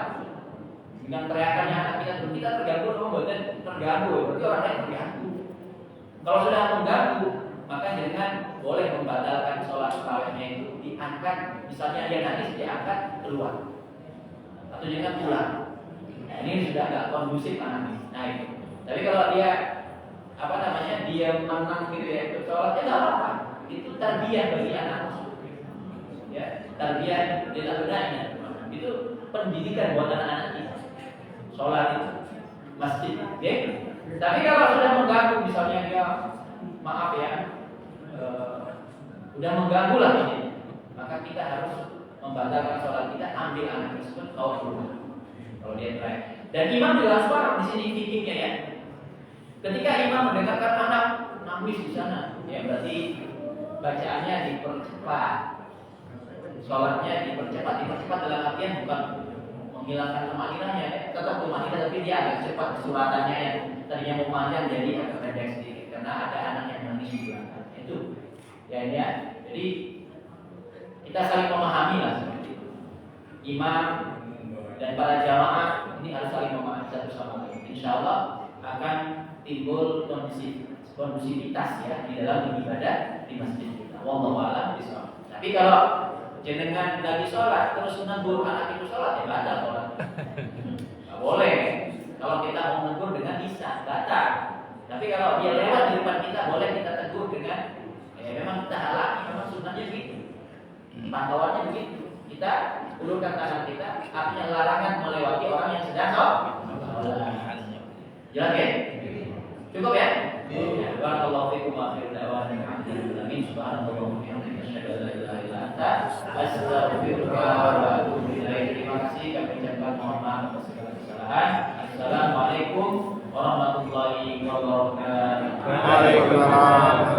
Dengan teriakannya anak kita terganggu, bukan terganggu, berarti orang lain terganggu. Kalau sudah mengganggu, maka jangan boleh membatalkan sholat tarawihnya itu, diangkat, misalnya dia nangis diangkat keluar, atau jangan pulang. Nah ini sudah agak kondusif anaknya. Nah itu. Tapi kalau dia dia menang gitu ya ikut sholat, ya nggak apa-apa. Itu tarbiyah bagi anak. Ya, tarbiyah tidak benarnya. Itu pendidikan buat anak-anak kita. Sholat itu masjid, oke? Tapi kalau sudah mengganggu, misalnya dia maaf ya, udah mengganggu lah ini, maka kita harus membatalkan sholat kita, ambil anak tersebut kau keluar. Kalau dia terakhir. Dan imam juga harus paham di sini fikihnya ya. Ketika imam mendengarkan anak nangis di sana, ya berarti bacaannya dipercepat, sholatnya dipercepat dalam artian bukan menghilangkan tumaninahnya, ya. Tetap tumaninah tapi dia agak cepat suratannya yang tadinya mau panjang jadi agak pendek sedikit karena ada anak yang nangis di belakang. Itu ya ini ya. Jadi kita saling memahami lah seperti itu. Imam dan para jamaah ini harus saling memahami satu sama lain. Insya Allah akan timbul kondusivitas ya di dalam beribadah di masjid kita. Wallahu a'lam bishawab. Tapi kalau jenengan lagi sholat terus menegur anak itu sholat, ya batal sholat. Nggak boleh. Kalau kita mau menegur dengan lisan, batal. Tapi kalau dia lewat di depan kita, boleh kita tegur dengan memang kita halangi, memang sunnahnya gitu. Pantauannya begitu. Kita ulurkan tangan kita, artinya larangan melewati orang yang sedang sholat. Jelas ya? Cukup ya? Barakallahu fikum wa akhiru da'wana alhamdulillah subhanallahi wa bihamdihi asyhadu an la ilaha illa anta astaghfiruka wa atubu ilaik. Terima kasih kami ucapkan mohon maaf atas segala kesalahan. Assalamualaikum warahmatullahi wabarakatuh. Waalaikumsalam.